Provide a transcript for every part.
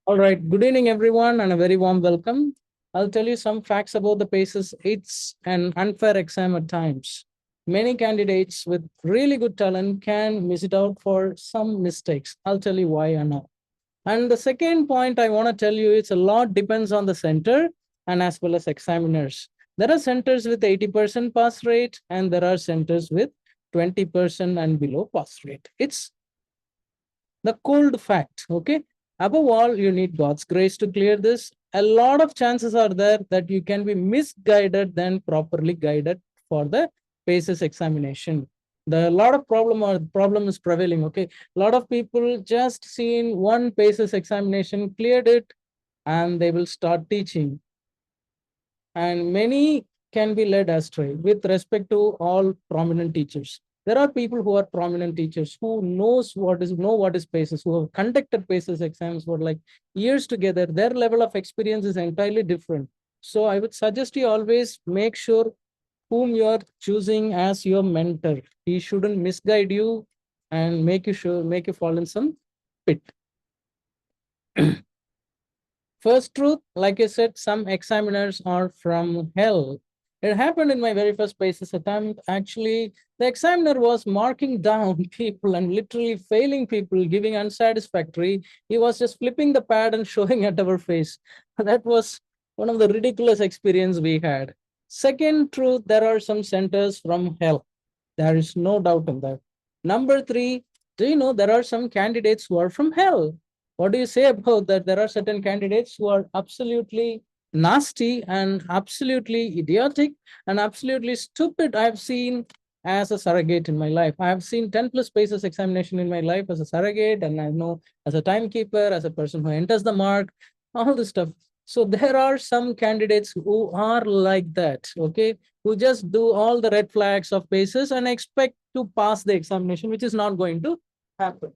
All right. Good evening, everyone, and a very warm welcome. I'll tell you some facts about the PACES. It's an unfair exam at times. Many candidates with really good talent can miss it out for some mistakes. I'll tell you why and how. And the second point I want to tell you is a lot depends on the center and as well as examiners. There are centers with 80% pass rate, and there are centers with 20% and below pass rate. It's the cold fact. Okay. Above all, you need God's grace to clear this. A lot of chances are there that you can be misguided than properly guided for the PACES examination. The lot of problem is prevailing. Okay. A lot of people just seen one PACES examination, cleared it, and they will start teaching. And many can be led astray with respect to all prominent teachers. There are people who are prominent teachers who know what is PACES, who have conducted PACES exams for like years together. Their level of experience is entirely different. So I would suggest you always make sure whom you are choosing as your mentor. He shouldn't misguide you and make you fall in some pit. First truth, like I said, some examiners are from hell. It happened in my very first PACES attempt. Actually, the examiner was marking down people and literally failing people, giving unsatisfactory. He was just flipping the pad and showing at our face. That was one of the ridiculous experience we had. Second truth, there are some centers from hell. There is no doubt in that. Number three, do you know there are some candidates who are from hell? What do you say about that? There are certain candidates who are absolutely nasty and absolutely idiotic and absolutely stupid. I've seen as a surrogate in my life. I have seen 10 plus PACES examination in my life as a surrogate, and I know as a timekeeper, as a person who enters the mark, all this stuff. So there are some candidates who are like that, okay, who just do all the red flags of PACES and expect to pass the examination, which is not going to happen.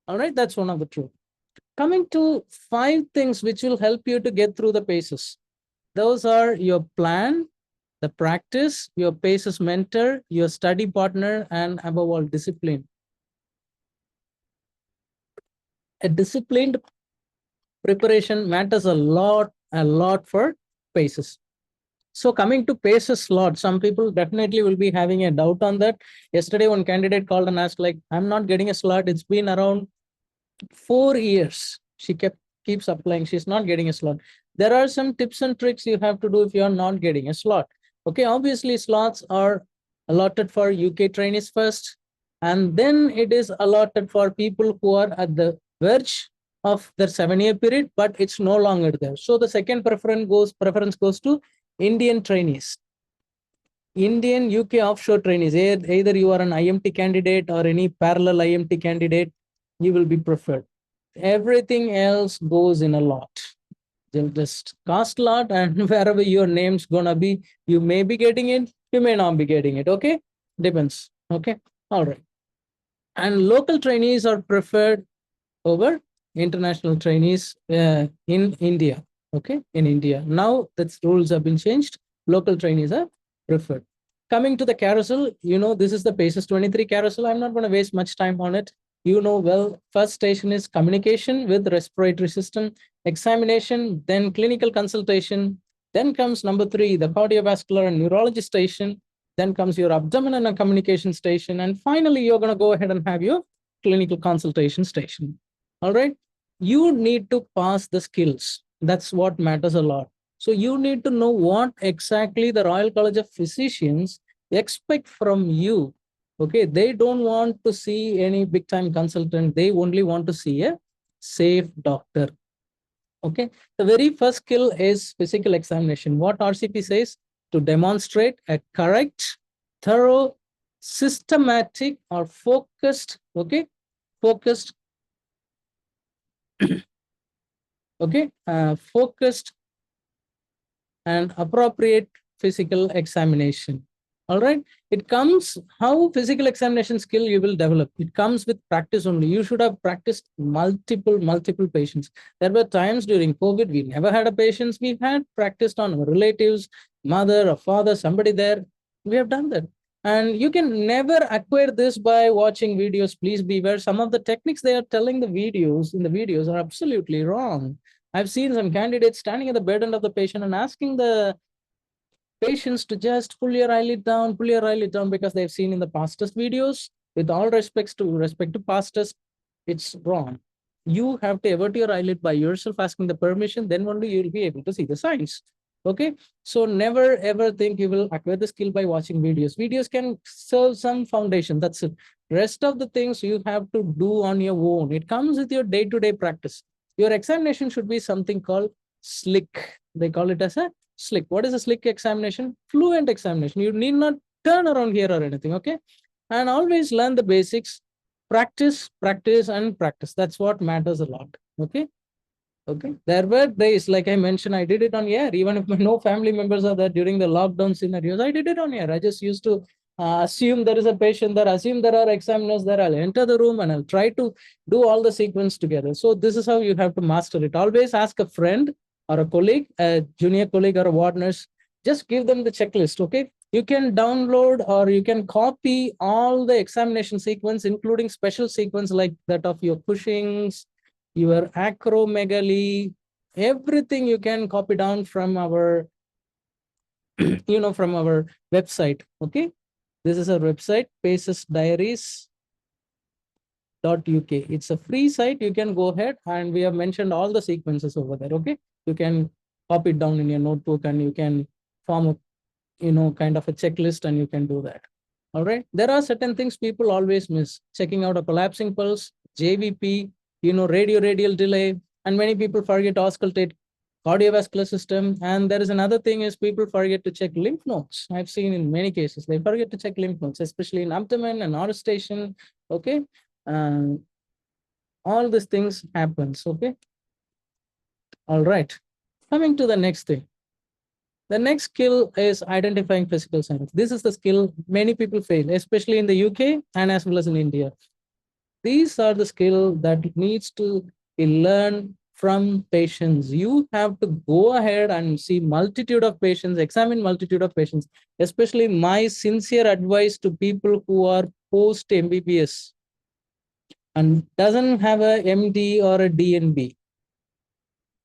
All right, that's one of the truth. Coming to 5 things which will help you to get through the PACES. Those are your plan, the practice, your PACES mentor, your study partner, and above all, discipline. A disciplined preparation matters a lot for PACES. So coming to PACES slot, some people definitely will be having a doubt on that. Yesterday, one candidate called and asked, like, I'm not getting a slot. It's been around 4 years. She keeps applying. She's not getting a slot. There are some tips and tricks you have to do if you're not getting a slot. Okay, obviously slots are allotted for UK trainees first, and then it is allotted for people who are at the verge of their 7 year period, but it's no longer there. So the second preference goes to Indian trainees. Indian UK offshore trainees. Either you are an IMT candidate or any parallel IMT candidate, you will be preferred. Everything else goes in a lot. They'll just cost a lot, and wherever your name's gonna be, you may be getting it, you may not be getting it. Okay, depends. Okay, all right. And local trainees are preferred over international trainees in India. Okay, in India now that rules have been changed. Local trainees are preferred. Coming to the carousel, this is the PACES 23 carousel. I'm not going to waste much time on it. Well, first station is communication with respiratory system, examination, then clinical consultation. Then comes number 3, the cardiovascular and neurology station. Then comes your abdominal and communication station. And finally, you're going to go ahead and have your clinical consultation station. All right. You need to pass the skills. That's what matters a lot. So you need to know what exactly the Royal College of Physicians expect from you. Okay, they don't want to see any big time consultant. They only want to see a safe doctor. Okay, the very first skill is physical examination. What RCP says, to demonstrate a correct, thorough, systematic or focused, focused focused and appropriate physical examination. All right, it comes how physical examination skill you will develop. It comes with practice only. You should have practiced multiple patients. There were times during COVID we never had a patients. We had practiced on our relatives, mother or father, somebody there. We have done that. And you can never acquire this by watching videos. Please beware. Some of the techniques they are telling the videos in the videos are absolutely wrong. I've seen some candidates standing at the bed end of the patient and asking the patients to just pull your eyelid down because they've seen in the pastest videos. With all respect to pastest, it's wrong. You have to avert your eyelid by yourself asking the permission, then only you'll be able to see the signs. Okay, so never ever think you will acquire the skill by watching videos. Videos can serve some foundation, that's it. Rest of the things you have to do on your own. It comes with your day-to-day practice. Your examination should be something called slick. They call it as a slick. What is a slick examination? Fluent examination. You need not turn around here or anything. Okay, and always learn the basics. Practice, practice, and practice. That's what matters a lot. Okay. Okay. There were days, like I mentioned, I did it on air. Even if my no family members are there during the lockdown scenarios, I did it on air. I just used to assume there is a patient there, assume there are examiners there. I'll enter the room and I'll try to do all the sequence together. So this is how you have to master it. Always ask a friend or a colleague, a junior colleague or a ward nurse. Just give them the checklist. Okay. You can download or you can copy all the examination sequence, including special sequence like that of your Cushing's, your acromegaly, everything you can copy down from our, from our website. Okay. This is our website, pacesdiaries.uk. It's a free site. You can go ahead and we have mentioned all the sequences over there. Okay. You can copy it down in your notebook and you can form a, kind of a checklist and you can do that. All right. There are certain things people always miss. Checking out a collapsing pulse, JVP, radial delay, and many people forget to auscultate cardiovascular system. And there is another thing is people forget to check lymph nodes. I've seen in many cases, they forget to check lymph nodes, especially in abdomen and aortic station. Okay. All these things happens. Okay. All right. Coming to the next thing. The next skill is identifying physical signs. This is the skill many people fail, especially in the UK and as well as in India. These are the skill that needs to be learned from patients. You have to go ahead and see multitude of patients, examine multitude of patients, especially my sincere advice to people who are post MBBS and doesn't have a MD or a DNB,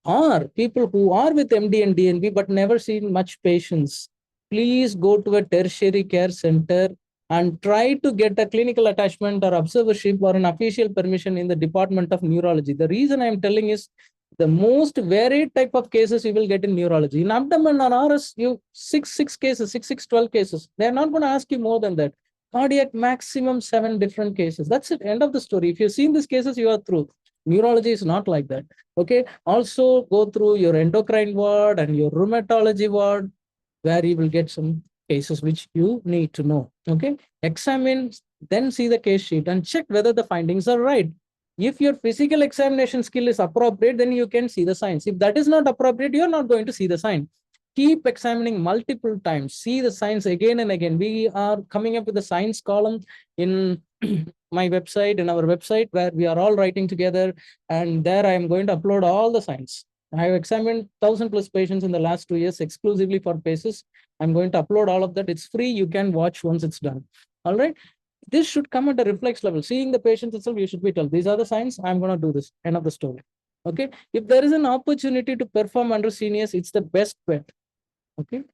or people who are with MD and DNB but never seen much patients. Please go to a tertiary care center and try to get a clinical attachment or observership or an official permission in the Department of Neurology. The reason I'm telling is the most varied type of cases you will get in neurology. In abdomen or RS, you six cases, 12 cases. They're not going to ask you more than that. Cardiac, maximum 7 different cases. That's it. End of the story. If you've seen these cases, you are through. Neurology is not like that. Okay. Also go through your endocrine ward and your rheumatology ward, where you will get some cases which you need to know. Okay. Examine, then see the case sheet and check whether the findings are right. If your physical examination skill is appropriate, then you can see the signs. If that is not appropriate, you're not going to see the sign. Keep examining multiple times. See the signs again and again. We are coming up with a science column in my website, in our website, where we are all writing together. And there I am going to upload all the signs. I have examined 1,000+ patients in the last 2 years exclusively for PACES. I'm going to upload all of that. It's free. You can watch once it's done. All right. This should come at a reflex level. Seeing the patient itself, you should be told, these are the signs. I'm going to do this. End of the story. Okay. If there is an opportunity to perform under seniors, it's the best bet. Okay.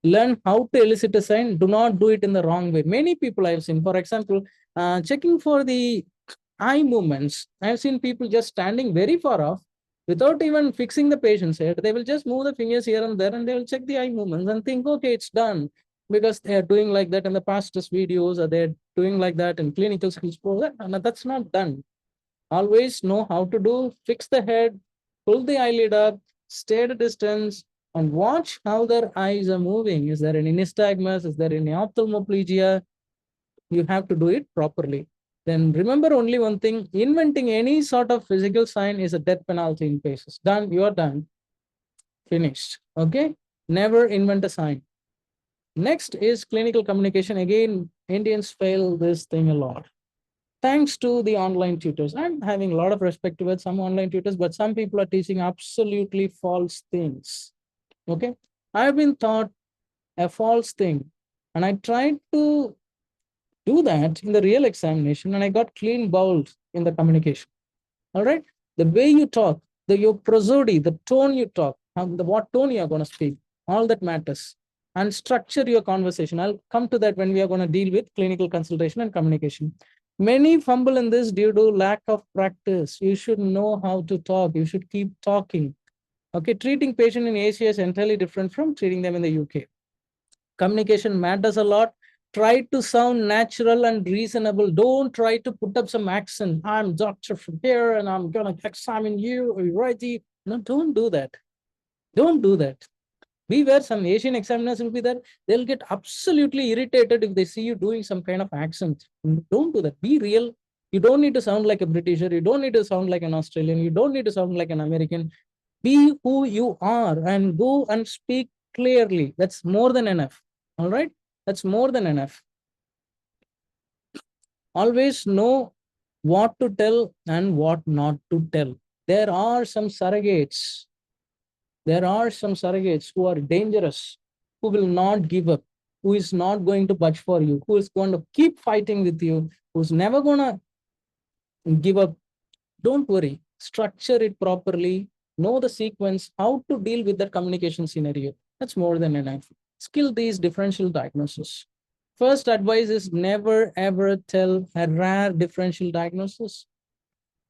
Learn how to elicit a sign. Do not do it in the wrong way. Many people I've seen, for example, checking for the eye movements. I've seen people just standing very far off without even fixing the patient's head. They will just move the fingers here and there and they will check the eye movements and think, okay, it's done, because they are doing like that in the past videos, or they're doing like that in clinical skills program. And that's not done. Always know how to do, fix the head, pull the eyelid up, stay at a distance, and watch how their eyes are moving. Is there any nystagmus? Is there any ophthalmoplegia? You have to do it properly. Then remember only one thing, inventing any sort of physical sign is a death penalty in PACES. Done, you are done. Finished. Okay? Never invent a sign. Next is clinical communication. Again, Indians fail this thing a lot. Thanks to the online tutors. I'm having a lot of respect towards some online tutors, but some people are teaching absolutely false things. Okay? I've been taught a false thing, and I tried to do that in the real examination, and I got clean bowls in the communication. All right. The way you talk, your prosody, the tone you talk, what tone you are going to speak, all that matters. And structure your conversation. I'll come to that when we are going to deal with clinical consultation and communication. Many fumble in this due to lack of practice. You should know how to talk. You should keep talking. Okay, treating patient in Asia is entirely different from treating them in the UK. Communication matters a lot. Try to sound natural and reasonable. Don't try to put up some accent. I'm doctor from here and I'm gonna examine you. Are you ready? No, don't do that. Don't do that. Beware, some Asian examiners will be there. They'll get absolutely irritated if they see you doing some kind of accent. Don't do that. Be real. You don't need to sound like a Britisher. You don't need to sound like an Australian. You don't need to sound like an American. Be who you are and go and speak clearly. That's more than enough. All right. That's more than enough. Always know what to tell and what not to tell. There are some surrogates. There are some surrogates who are dangerous, who will not give up, who is not going to budge for you, who is going to keep fighting with you, who's never going to give up. Don't worry. Structure it properly. Know the sequence, how to deal with that communication scenario. That's more than enough. Skill these differential diagnosis. First advice is never ever tell a rare differential diagnosis.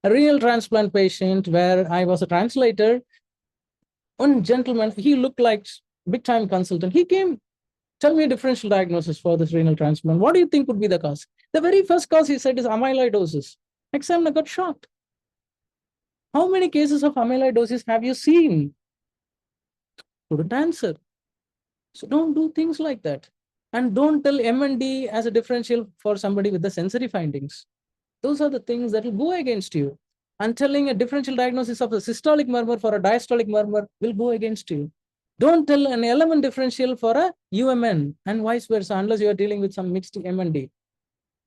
A real transplant patient where I was a translator, one gentleman, he looked like big time consultant. He came, tell me a differential diagnosis for this renal transplant. What do you think would be the cause? The very first cause he said is amyloidosis. Examiner got shocked. How many cases of amyloidosis have you seen? Couldn't answer. So don't do things like that. And don't tell M&D as a differential for somebody with the sensory findings. Those are the things that will go against you. And telling a differential diagnosis of a systolic murmur for a diastolic murmur will go against you. Don't tell an element differential for a UMN and vice versa, unless you are dealing with some mixed M&D.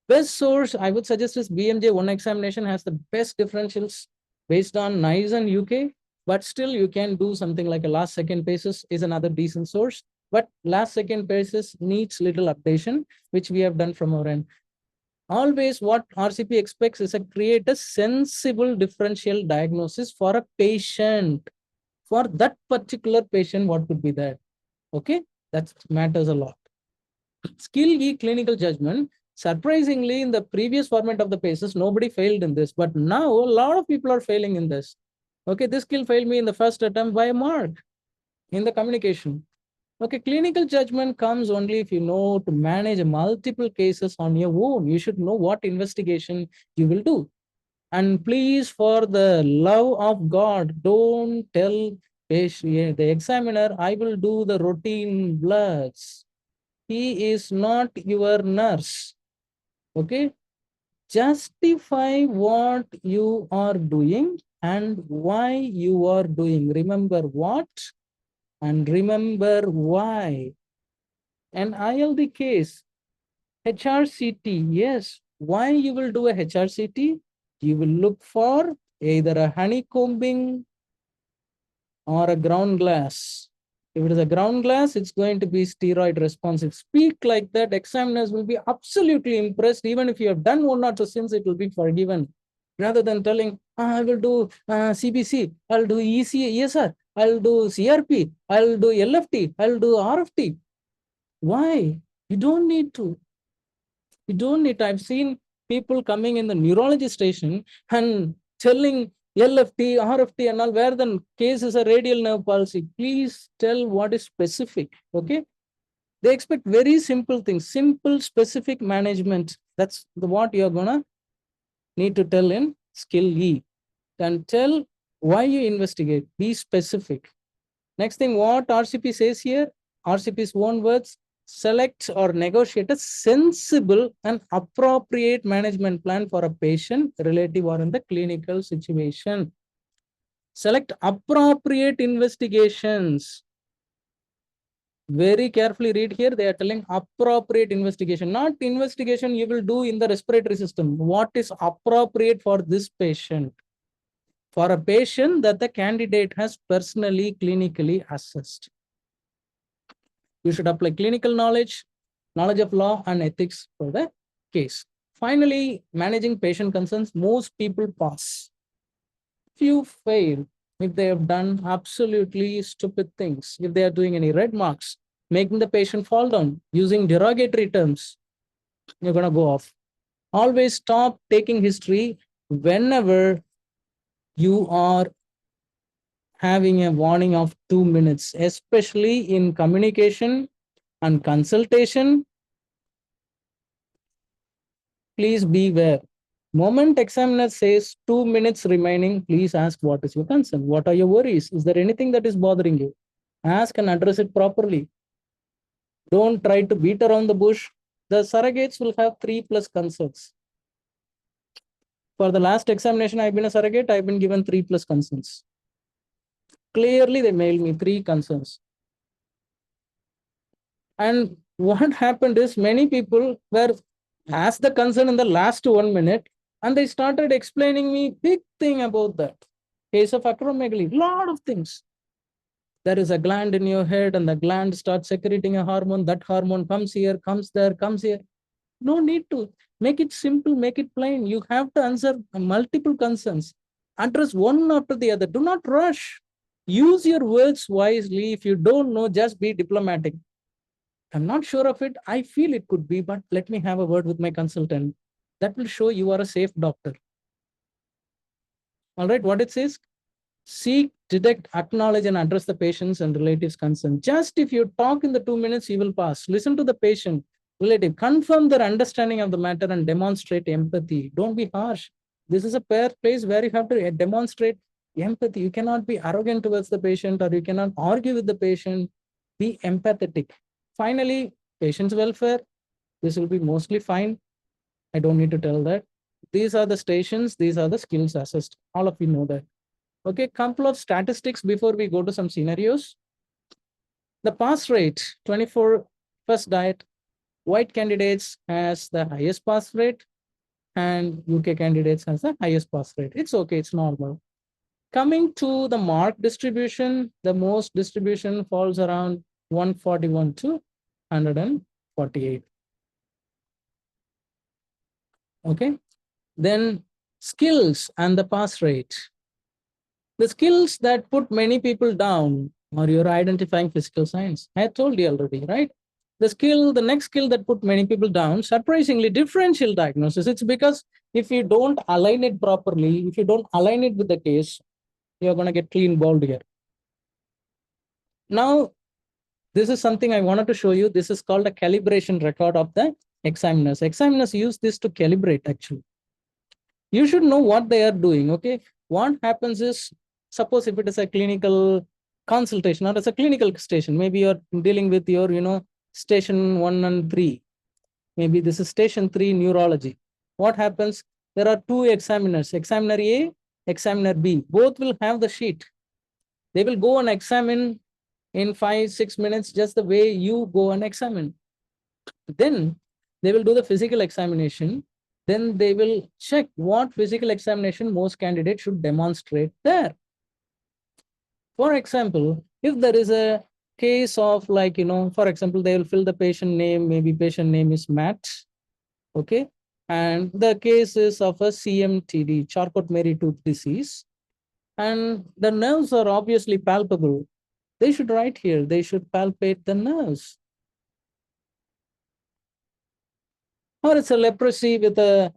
Best source I would suggest is BMJ 1 examination has the best differentials based on NICE and UK, but still you can do something like a last second basis is another decent source, but last second basis needs little updation, which we have done from our end. Always what RCP expects is to create a sensible differential diagnosis for a patient. For that particular patient, what could be that? Okay, that matters a lot. Skill E clinical judgment. Surprisingly, in the previous format of the PACES, nobody failed in this, but now a lot of people are failing in this. Okay, this skill failed me in the first attempt by a mark in the communication. Okay, clinical judgment comes only if you know to manage multiple cases on your own. You should know what investigation you will do. And please, for the love of God, don't tell the examiner, I will do the routine bloods. He is not your nurse. Okay, justify what you are doing and why you are doing. Remember what and remember why. An ILD case, HRCT, yes. Why you will do a HRCT? You will look for either a honeycombing or a ground glass. If it is a ground glass, it's going to be steroid responsive. Speak like that, examiners will be absolutely impressed. Even if you have done one or two sins, it will be forgiven. Rather than telling, I will do CBC, I'll do ESR, I'll do CRP, I'll do LFT, I'll do RFT. Why? You don't need to. You don't need to. I've seen people coming in the neurology station and telling LFT, RFT and all, where the case is a radial nerve palsy. Please tell what is specific, okay? They expect very simple things, simple, specific management. That's what you're gonna need to tell in skill E. And tell why you investigate, be specific. Next thing, what RCP says here, RCP's own words, select or negotiate a sensible and appropriate management plan for a patient, relative or in the clinical situation. Select appropriate investigations. Very carefully read here. They are telling appropriate investigation, not investigation you will do in the respiratory system. What is appropriate for this patient? For a patient that the candidate has personally, clinically assessed. You should apply clinical knowledge, knowledge of law and ethics for the case. Finally, managing patient concerns, most people pass. Few fail if they have done absolutely stupid things, if they are doing any red marks, making the patient fall down, using derogatory terms, you're going to go off. Always stop taking history whenever you are having a warning of 2 minutes, especially in communication and consultation. Please beware. Moment examiner says 2 minutes remaining, please ask what is your concern? What are your worries? Is there anything that is bothering you? Ask and address it properly. Don't try to beat around the bush. The surrogates will have 3+ concerns. For the last examination, I've been a surrogate, I've been given 3+ concerns. Clearly, they mailed me 3 concerns. And what happened is many people were asked the concern in the last 1 minute, and they started explaining me big thing about that. Case of acromegaly, lot of things. There is a gland in your head, and the gland starts secreting a hormone. That hormone comes here, comes there, comes here. No need to. Make it simple, make it plain. You have to answer multiple concerns. Address one after the other. Do not rush. Use your words wisely. If you don't know, just be diplomatic. I'm not sure of it. I feel it could be, but let me have a word with my consultant. That will show you are a safe doctor. All right, what it says? Seek, detect, acknowledge, and address the patient's and relatives' concern. Just if you talk in the 2 minutes, you will pass. Listen to the patient, relative, confirm their understanding of the matter, and demonstrate empathy. Don't be harsh. This is a place where you have to demonstrate empathy. You cannot be arrogant towards the patient, or you cannot argue with the patient. Be empathetic. Finally, patient's welfare. This will be mostly fine. I don't need to tell that. These are the stations. These are the skills assessed. All of you know that. Okay, couple of statistics before we go to some scenarios. The pass rate, 24 first diet, white candidates has the highest pass rate, and UK candidates has the highest pass rate. It's okay, it's normal. Coming to the mark distribution, the most distribution falls around 141 to 148. Okay, then skills and the pass rate. The skills that put many people down are your identifying physical signs. I told you already, right? The next skill that put many people down, surprisingly, differential diagnosis. It's because if you don't align it properly, if you don't align it with the case, you're going to get clean bald here. Now, this is something I wanted to show you. This is called a calibration record of the examiners. Examiners use this to calibrate, actually. You should know what they are doing, okay? What happens is, suppose if it is a clinical consultation or it's a clinical station, maybe you're dealing with your, station 1 and 3. Maybe this is station 3 neurology. What happens? There are 2 examiners, examiner A, examiner B. Both will have the sheet. They will go and examine in 5-6 minutes, just the way you go and examine. Then they will do the physical examination. Then they will check what physical examination most candidates should demonstrate there. For example, if there is a case of for example, they will fill the patient name, maybe patient name is Matt, okay? And the case is of a CMTD, Charcot-Marie-Tooth disease. And the nerves are obviously palpable. They should write here, they should palpate the nerves. Or it's a leprosy with a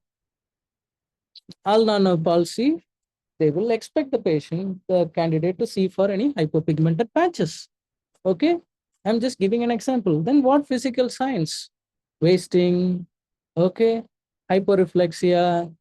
ulnar nerve palsy. They will expect the candidate to see for any hypopigmented patches. Okay, I'm just giving an example. Then what physical signs? Wasting, okay, hyporeflexia,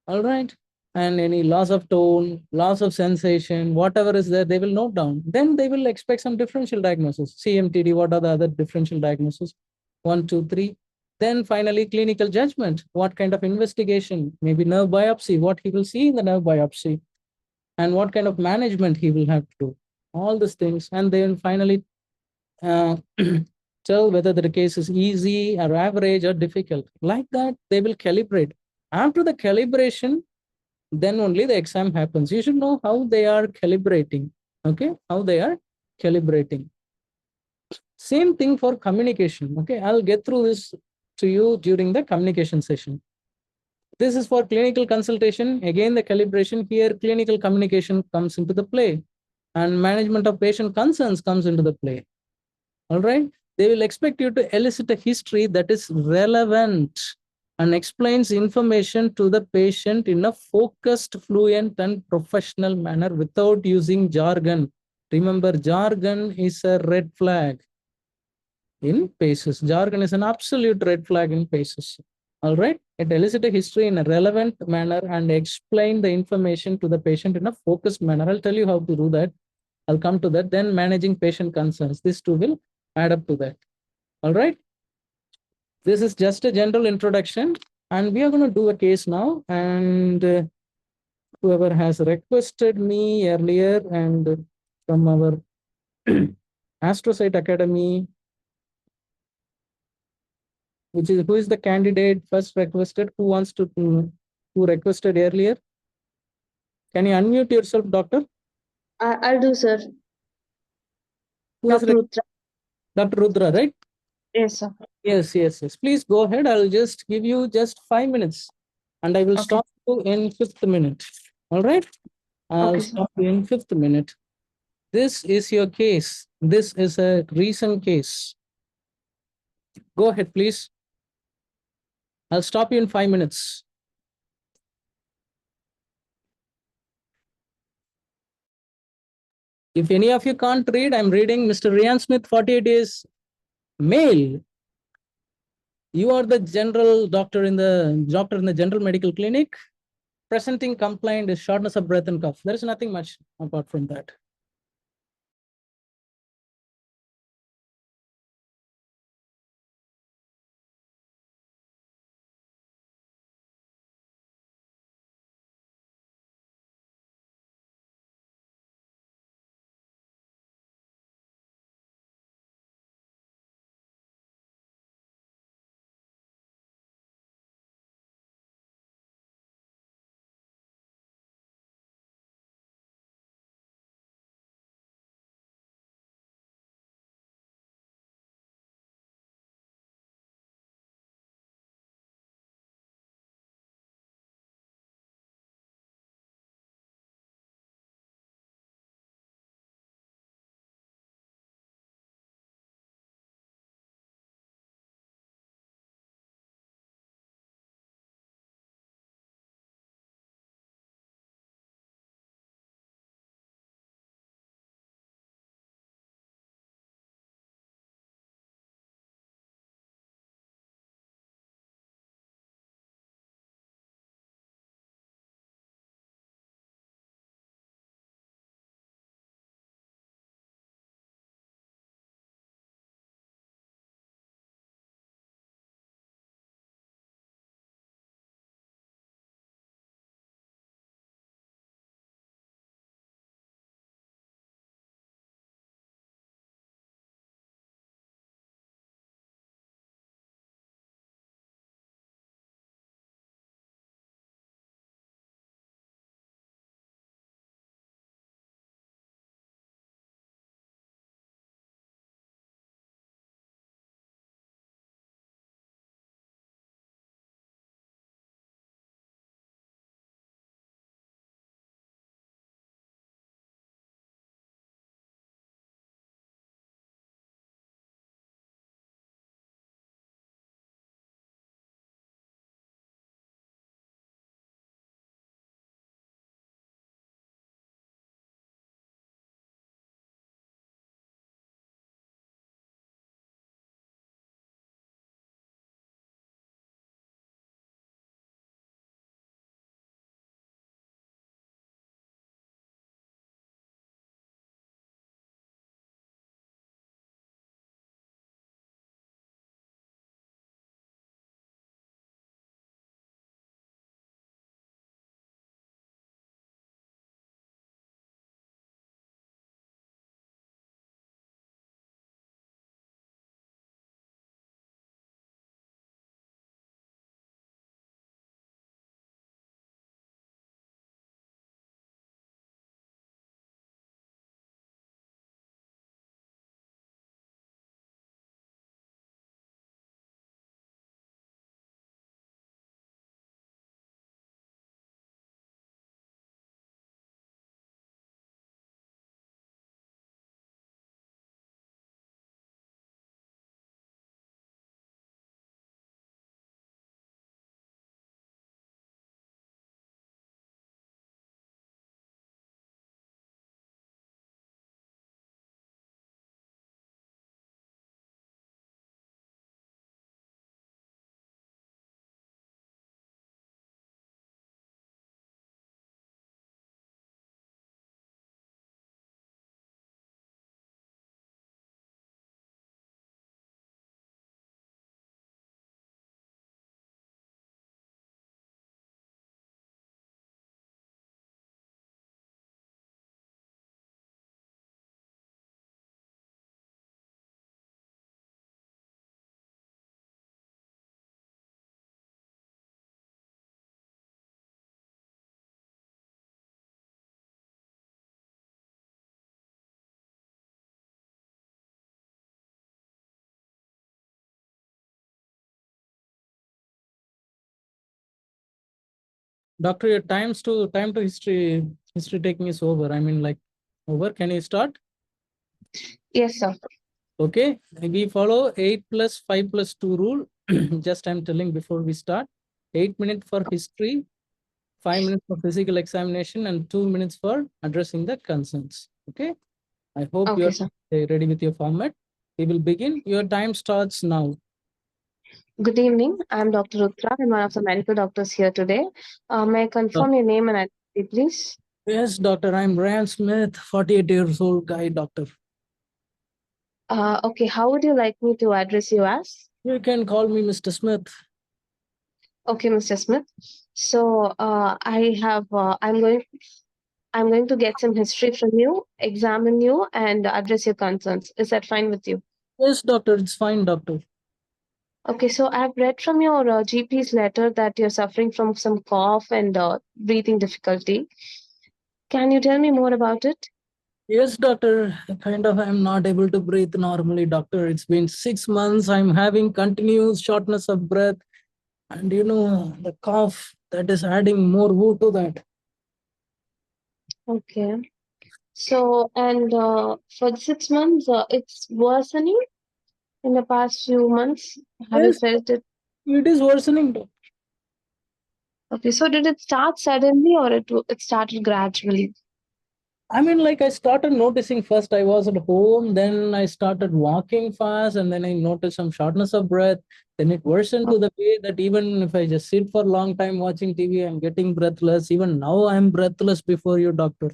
all right, and any loss of tone, loss of sensation, whatever is there, they will note down. Then they will expect some differential diagnosis. CMTD, what are the other differential diagnoses? 1, 2, 3. Then finally, clinical judgment. What kind of investigation? Maybe nerve biopsy, what he will see in the nerve biopsy, and what kind of management he will have to do. All these things. And then finally, tell whether the case is easy or average or difficult. Like that, they will calibrate. After the calibration, then only the exam happens. You should know how they are calibrating. Okay, how they are calibrating. Same thing for communication. Okay, I'll get through this to you during the communication session. This is for clinical consultation. Again, the calibration here, clinical communication comes into the play, and management of patient concerns comes into the play. All right. They will expect you to elicit a history that is relevant and explains information to the patient in a focused, fluent, and professional manner without using jargon. Remember, jargon is a red flag in PACES. Jargon is an absolute red flag in PACES. All right. It elicit a history in a relevant manner and explain the information to the patient in a focused manner. I'll tell you how to do that. I'll come to that. Then managing patient concerns. This too will add up to that. All right. This is just a general introduction, and we are going to do a case now. And whoever has requested me earlier and from our Astrocyte Academy, which is who is the candidate first requested? Who wants to who requested earlier? Can you unmute yourself, doctor? I'll do, sir. Who is Dr. Rudra. Dr. Rudra, right? Yes, sir. Yes, yes, yes. Please go ahead. I'll just give you just 5 minutes, and I will Okay. stop you in 5th minute. All right. I'll Okay, sir. stop you in 5th minute. This is your case. This is a recent case. Go ahead, please. I'll stop you in 5 minutes. If any of you can't read, I'm reading Mr. Rian Smith, 48 days, male. You are the general doctor in the general medical clinic. Presenting complaint is shortness of breath and cough. There is nothing much apart from that. Doctor, your time to history taking is over. I mean, like, over. Can you start? Yes, sir. Okay. We follow 8 plus 5 plus 2 rule. Just I'm telling before we start. 8 minutes for history, 5 minutes for physical examination, and 2 minutes for addressing the concerns. Okay. I hope Okay, you're sir. ready with your format. We will begin. Your time starts now. Good evening. I'm Dr. Rutra. I'm one of the medical doctors here today. May I confirm your name and identity, please? Yes, doctor. I'm Ryan Smith, 48 years old guy, doctor. Okay, how would you like me to address you as? You can call me Mr. Smith. Okay, Mr. Smith. So, I'm going to get some history from you, examine you, and address your concerns. Is that fine with you? Yes, doctor. It's fine, doctor. Okay, so I've read from your GP's letter that you're suffering from some cough and breathing difficulty. Can you tell me more about it? Yes, doctor. Kind of, I'm not able to breathe normally, doctor. It's been 6 months. I'm having continuous shortness of breath. And the cough that is adding more woe to that. Okay. So, and for 6 months, it's worsening in the past few months. Have you Yes, felt it? it is worsening, doctor. Okay, so did it start suddenly or it started gradually? I mean, like I started noticing first I was at home, then I started walking fast, and then I noticed some shortness of breath. Then it worsened to the way that even if I just sit for a long time watching TV, I'm getting breathless. Even now, I'm breathless before you, doctor.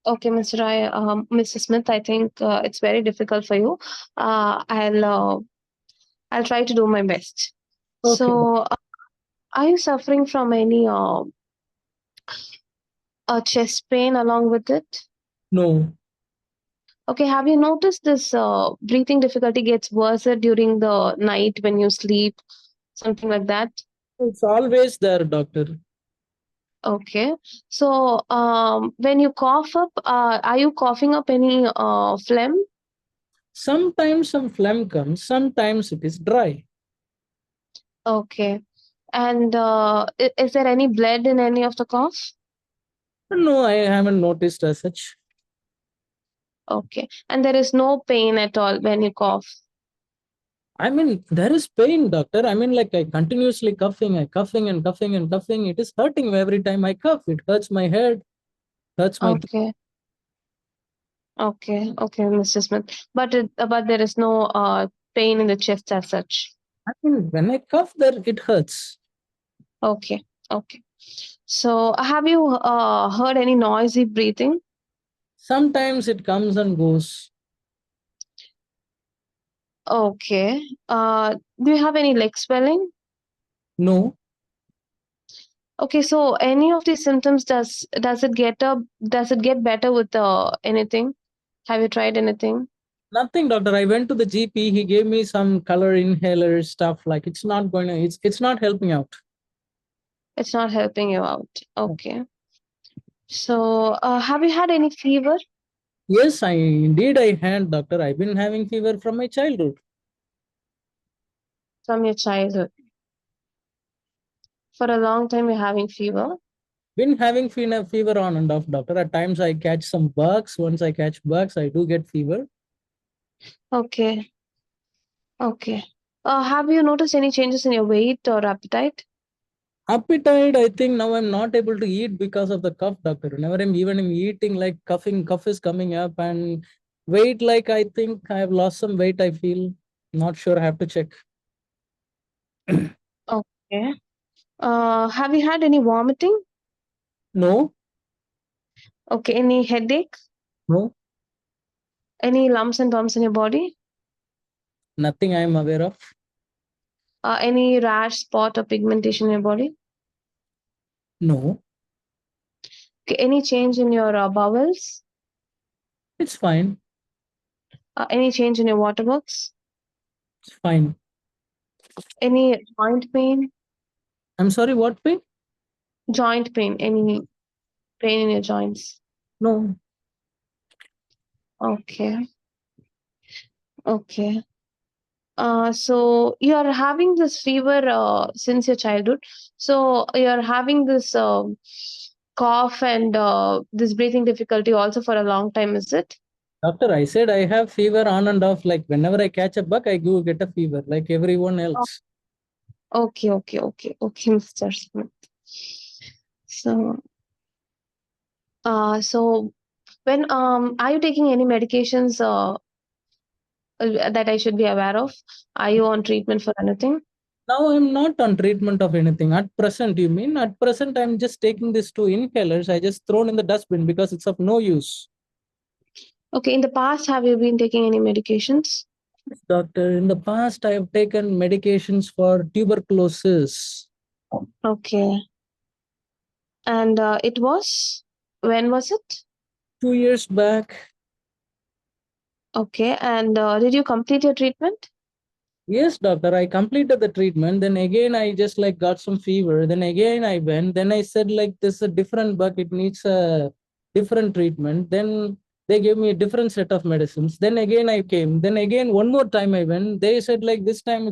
Okay, Mr. Smith, I think it's very difficult for you. I'll try to do my best. Okay. So, are you suffering from any chest pain along with it? No, Okay, have you noticed this breathing difficulty gets worse during the night when you sleep, something like that? it's always there, doctor. Okay, so when you cough up, are you coughing up any phlegm? Sometimes some phlegm comes, sometimes it is dry. Okay, and is there any blood in any of the cough? No, I haven't noticed as such. Okay, and there is no pain at all when you cough. I mean, there is pain, doctor. I mean, like I continuously coughing, I coughing and coughing and coughing. It is hurting me every time I cough. It hurts my head, hurts my. Okay, okay, Mr. Smith. But there is no pain in the chest as such. I mean, when I cough, there it hurts. Okay, okay. So, have you heard any noisy breathing? Sometimes it comes and goes. Okay. Do you have any leg swelling? No, Okay, so any of these symptoms does it get better with anything? Have you tried anything? nothing, doctor. I went to the GP. He gave me some color inhaler stuff. Like it's not going to. It's not helping out. It's not helping you out. Okay. So, have you had any fever Yes, I had, doctor. I've been having fever from my childhood. from your childhood? For a long time, you're having fever. Been having fever on and off, doctor. At times I catch some bugs. Once I catch bugs, I do get fever. Okay. Okay. Have you noticed any changes in your weight or appetite? Appetite, I think now I'm not able to eat because of the cough, doctor. Whenever I'm eating, like coughing, cough is coming up, and weight, like I think I have lost some weight. I feel not sure. I have to check. Okay. Have you had any vomiting? No, Okay. Any headache? no, Any lumps and bumps in your body? nothing I am aware of. Any rash, spot, or pigmentation in your body? No, Okay. Any change in your bowels? it's fine. Any change in your water works? It's fine. Any joint pain? I'm sorry. What pain? Joint pain? Any pain in your joints? No. Okay. Okay. So you're having this fever since your childhood. So you're having this cough and this breathing difficulty also for a long time, is it? Doctor, I said I have fever on and off. Like whenever I catch a bug, I go get a fever like everyone Oh, else. okay, Mr. Smith. So, so when are you taking any medications that I should be aware of? Are you on treatment for anything? Now I'm not on treatment of anything. At present, you mean? At present, I'm just taking these two inhalers. I just thrown in the dustbin because it's of no use. Okay, in the past, have you been taking any medications? Yes, doctor, in the past, I have taken medications for tuberculosis. Okay, and it was when was it? 2 years back. Okay, and did you complete your treatment? Yes, doctor, I completed the treatment. Then again, I just like got some fever. Then again, I went. Then I said like this is a different bug. It needs a different treatment. Then they gave me a different set of medicines. Then again, I came. Then again, one more time I went. They said like this time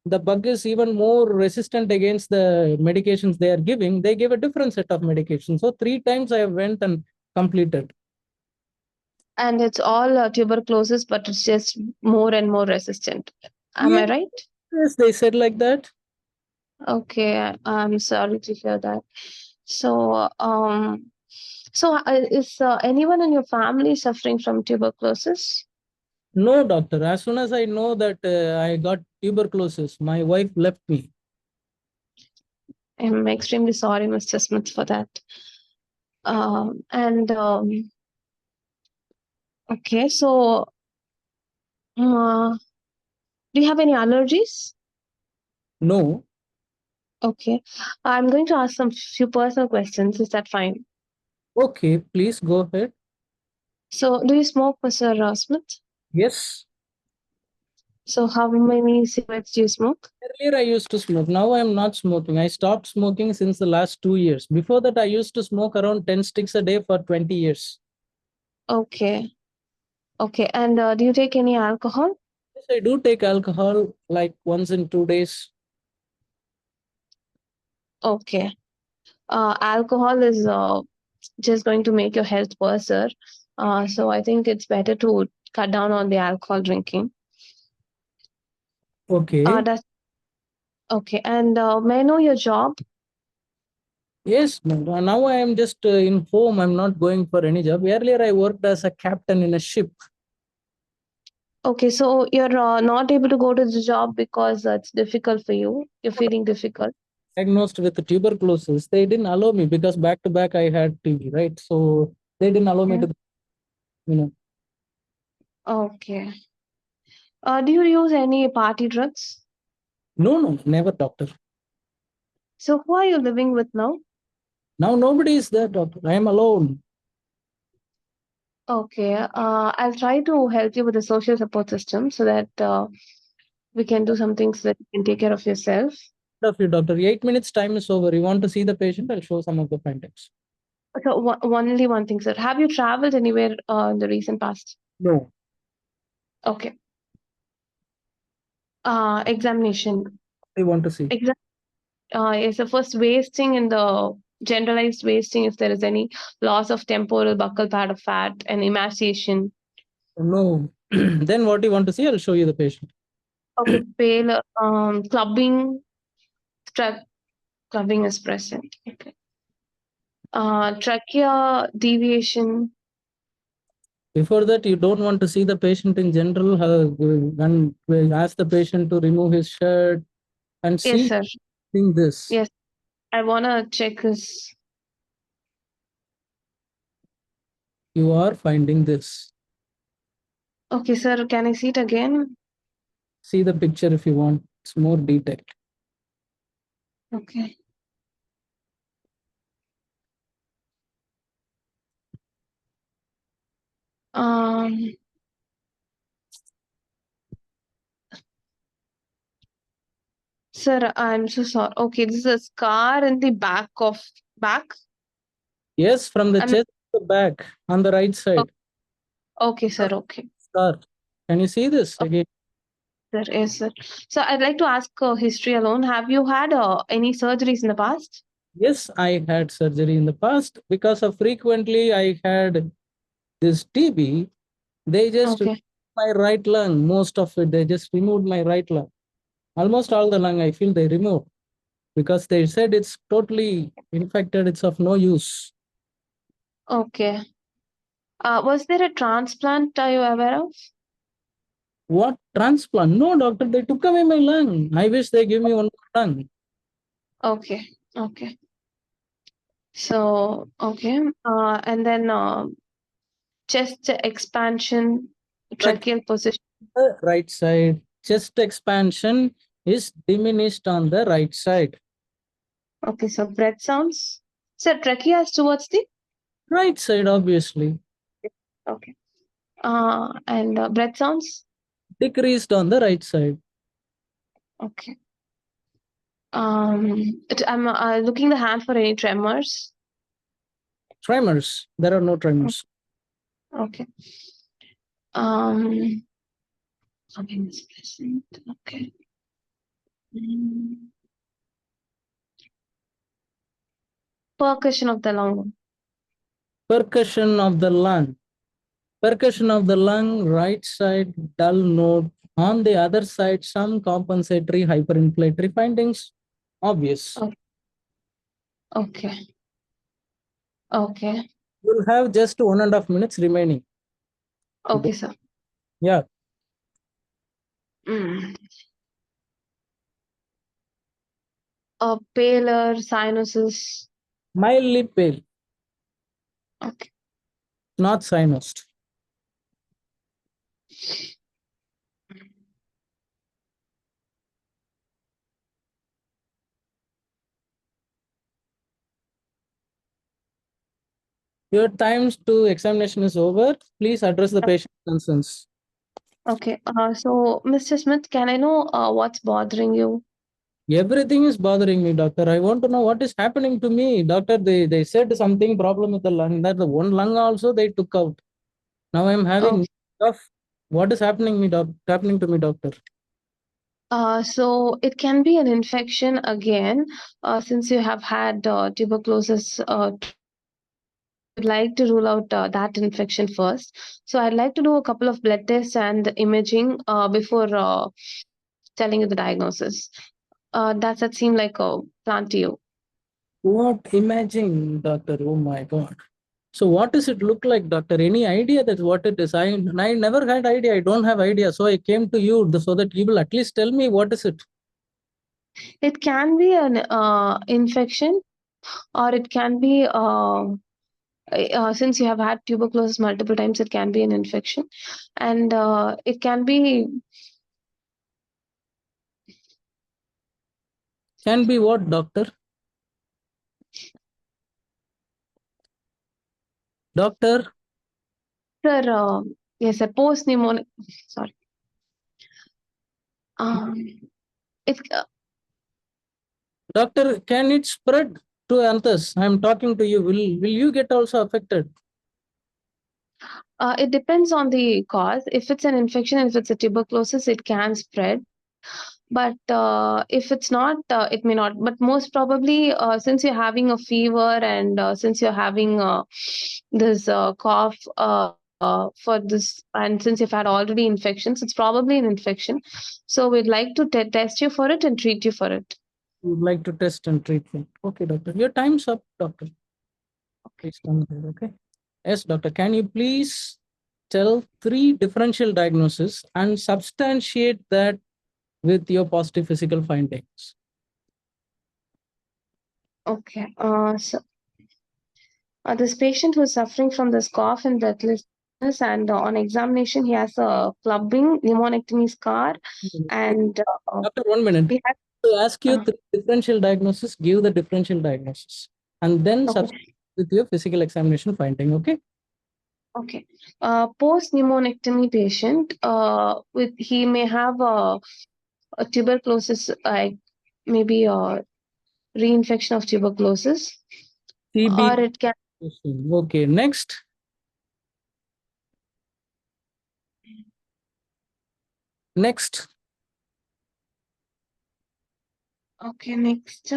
the bug is even more resistant against the medications they are giving. They gave a different set of medications. So 3 times I went and completed. And it's all tuberculosis, but it's just more and more resistant. Am Yes, I right? they said like that. Okay, I'm sorry to hear that. So, is anyone in your family suffering from tuberculosis? No, doctor. As soon as I know that I got tuberculosis, my wife left me. I'm extremely sorry, Mr. Smith, for that. And okay, so do you have any allergies? No. Okay, I'm going to ask some few personal questions. Is that fine? Okay, please go ahead. So, do you smoke, Mr. Smith? Yes. So, how many cigarettes do you smoke? Earlier I used to smoke. Now I'm not smoking. I stopped smoking since the last 2 years. Before that, I used to smoke around 10 sticks a day for 20 years. Okay, okay. And do you take any alcohol? Yes, I do take alcohol like once in 2 days. Okay. Alcohol is just going to make your health worse. So I think it's better to cut down on the alcohol drinking. Okay. That's okay. And may I know your job? Yes, now I am just in home. I'm not going for any job. Earlier, I worked as a captain in a ship. Okay, so you're not able to go to the job because it's difficult for you. You're feeling difficult. Diagnosed with tuberculosis. They didn't allow me because back to back I had TB, right? So they didn't allow me Yeah. to, you know. Okay. Do you use any party drugs? No, no, never, doctor. So who are you living with now? Now nobody is there, doctor. I am alone. Okay. I'll try to help you with the social support system so that we can do some things that you can take care of yourself. Of you, doctor. 8 minutes time is over. You want to see the patient? I'll show some of the findings. So only one thing, sir. Have you traveled anywhere in the recent past? No. Okay. Examination. I want to see. Exam. Is the first wasting in the generalized wasting if there is any loss of temporal buccal pad of fat and emaciation. No. Then what you want to see? I'll show you the patient. Okay. Pale. Clubbing. Clubbing is present. Okay. Trachea deviation. Before that, you don't want to see the patient in general. And we'll ask the patient to remove his shirt and Yes, see sir. this. Yes. I wanna check this. You are finding this. Okay, sir. Can I see it again? See the picture if you want. It's more detailed. Okay. Um, Sir, I'm so sorry. Okay, this is a scar in the back. Yes, from the I mean, chest to the back on the right side. okay, sir. Okay. Scar. Can you see this again? sir. Yes, sir. So I'd like to ask history alone. Have you had any surgeries in the past? Yes, I had surgery in the past because of frequently I had this TB. They just Okay. my right lung, most of it, they just removed my right lung. Almost all the lung, I feel they removed because they said it's totally infected, it's of no use. Okay. Was there a transplant are you aware of? What transplant? No, doctor, they took away my lung. I wish they give me one more lung. Okay. Okay. So, okay. And then chest expansion, Right, tracheal position. the right side. Chest expansion is diminished on the right side. Okay. So, breath sounds. So, trachea is towards the. Right side, obviously. Okay. And breath sounds. Decreased on the right side. Okay. I'm looking the hand for any tremors. Tremors. There are no tremors. Okay. Um, Something is present. Okay. Mm. Percussion of the lung. Percussion of the lung. Percussion of the lung, right side, dull node. On the other side, some compensatory hyperinflatory findings. Obvious. Oh, okay. Okay. You'll have just 1.5 minutes remaining. Okay, sir. Yeah, Mm. Paler sinuses. mildly pale, Okay. not sinused. Your time to examination is over. Please address the patient concerns. Okay. So, Mr. Smith, can I know what's bothering you? Everything is bothering me, doctor. I want to know what is happening to me. Doctor, they said something problem with the lung. That the one lung also they took out. Now I'm having Okay. stuff. What is happening me, happening to me, doctor? So it can be an infection again, since you have had tuberculosis would like to rule out that infection first. So I'd like to do a couple of blood tests and imaging before telling you the diagnosis. Does that seem like a plan to you? What imaging, doctor? Oh my God. So what does it look like, doctor? Any idea that what it is? I never had idea. I don't have idea. So I came to you so that you will at least tell me what is it. It can be an infection, or it can be since you have had tuberculosis multiple times, it can be an infection, and it can be. Can be what, doctor? Doctor, Sir, yes, a post pneumonic. Sorry. Um, it doctor, can it spread to others? I'm talking to you. Will you get also affected? it depends on the cause. If it's an infection, if it's a tuberculosis, it can spread. But if it's not, it may not. But most probably, since you're having a fever and since you're having this cough for this, and since you've had already infections, it's probably an infection. So we'd like to test you for it and treat you for it. Would like to test and treatment. Okay, doctor. Your time's up, doctor. Please come here. Okay. Yes, doctor. Can you please tell three differential diagnoses and substantiate that with your positive physical findings? Okay. So this patient who's suffering from this cough and breathlessness, and on examination, he has a clubbing pneumonectomy scar, and Doctor, 1 minute. he has. To ask you Uh, three differential diagnosis, give the differential diagnosis, and then substitute okay. with your physical examination finding. Okay. Okay. Post pneumonectomy patient, with he may have a tuberculosis, maybe a reinfection of tuberculosis, or TB. it can. Okay. Next. Next. Okay, next.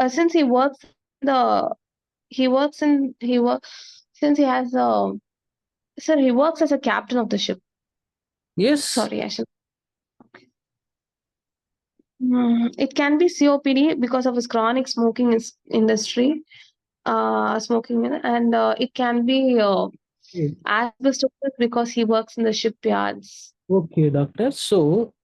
Since he works in he work since he has sir, he works as a captain of the ship. Yes. Sorry, I should. It can be COPD because of his chronic smoking industry, smoking, and it can be Okay, asbestosis because he works in the shipyards. okay, doctor. So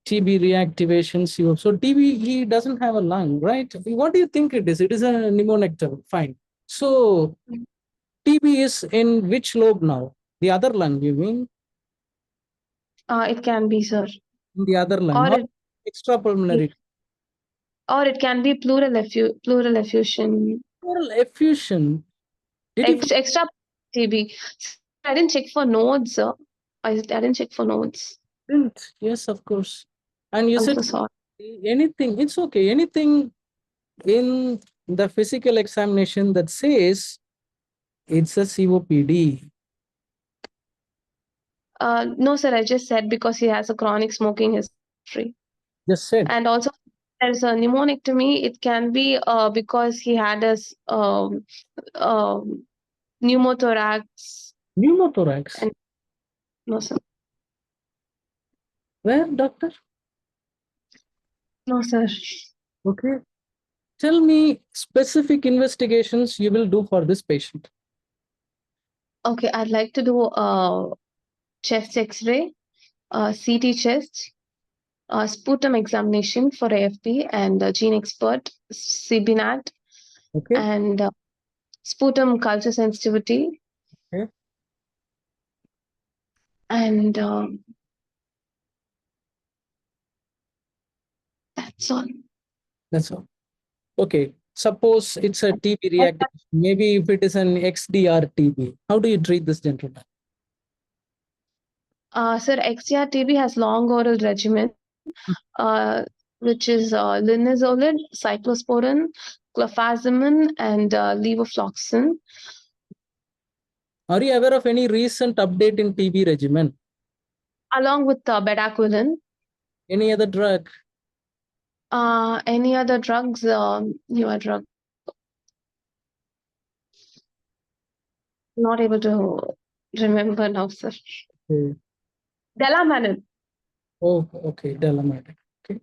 TB reactivation, CO. So TB, he doesn't have a lung, right? What do you think it is? It is a pneumonectar. Fine. So TB is in which lobe now? The other lung, you mean? It can be, sir, In the other lung, or not extrapulmonary. it can be pleural effusion, Pleural effusion. Did you extra TB. I didn't check for nodes, sir. I didn't check for nodes. find? Yes, of course. And you I'm said so sorry. anything, it's okay. Anything in the physical examination that says it's a COPD. No, sir, I just said because he has a chronic smoking history. Just said And also, there's a pneumonectomy. It can be because he had um, pneumothorax. pneumothorax. And no, sir. Where, doctor? No, sir. Okay. Tell me specific investigations you will do for this patient. Okay, I'd like to do chest X-ray, CT chest, sputum examination for AFP and gene expert, CBNAT, Okay. and sputum culture sensitivity, Okay. and that's all. That's all. Okay. Suppose it's a TB reactivation. Maybe if it is an XDR TB, how do you treat this gentleman? Sir, XDR-TB has long oral regimen, uh, which is linezolid, cyclosporin, clofazimine, and levofloxacin, Are you aware of any recent update in TB regimen? along with bedaquiline. Any other drug? Any other drugs? Newer drug? Not able to remember now, sir. Okay. Delamanin. Oh, okay. Delamide. Okay.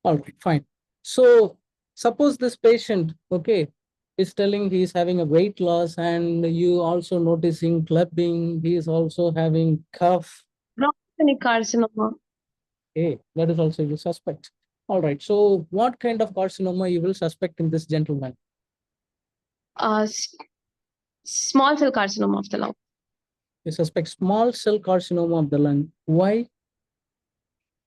All right. Fine. So suppose this patient, okay, is telling he is having a weight loss and you also noticing clubbing. He is also having cough. Bronchitic carcinoma. Okay. That is also you suspect. All right. So what kind of carcinoma you will suspect in this gentleman? Uh, s- Small cell carcinoma of the lung. You suspect small cell carcinoma of the lung. Why?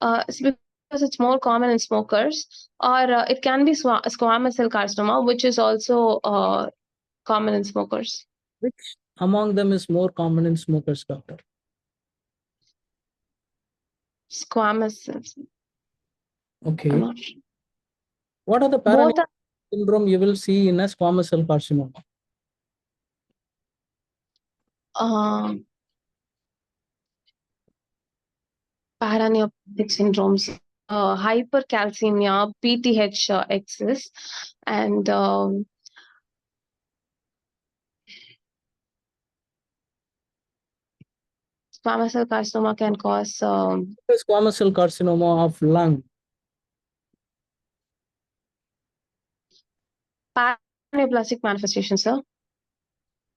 It's because it's more common in smokers, or it can be squamous cell carcinoma, which is also common in smokers. Which among them is more common in smokers, doctor? Squamous cells. I'm Okay. not sure. What are the Both paraneoplastic syndrome you will see in a squamous cell carcinoma? are paraneoplastic syndromes. Hypercalcemia, PTH excess, and squamous cell carcinoma can cause Squamous cell carcinoma of lung. paraneoplastic manifestations, sir.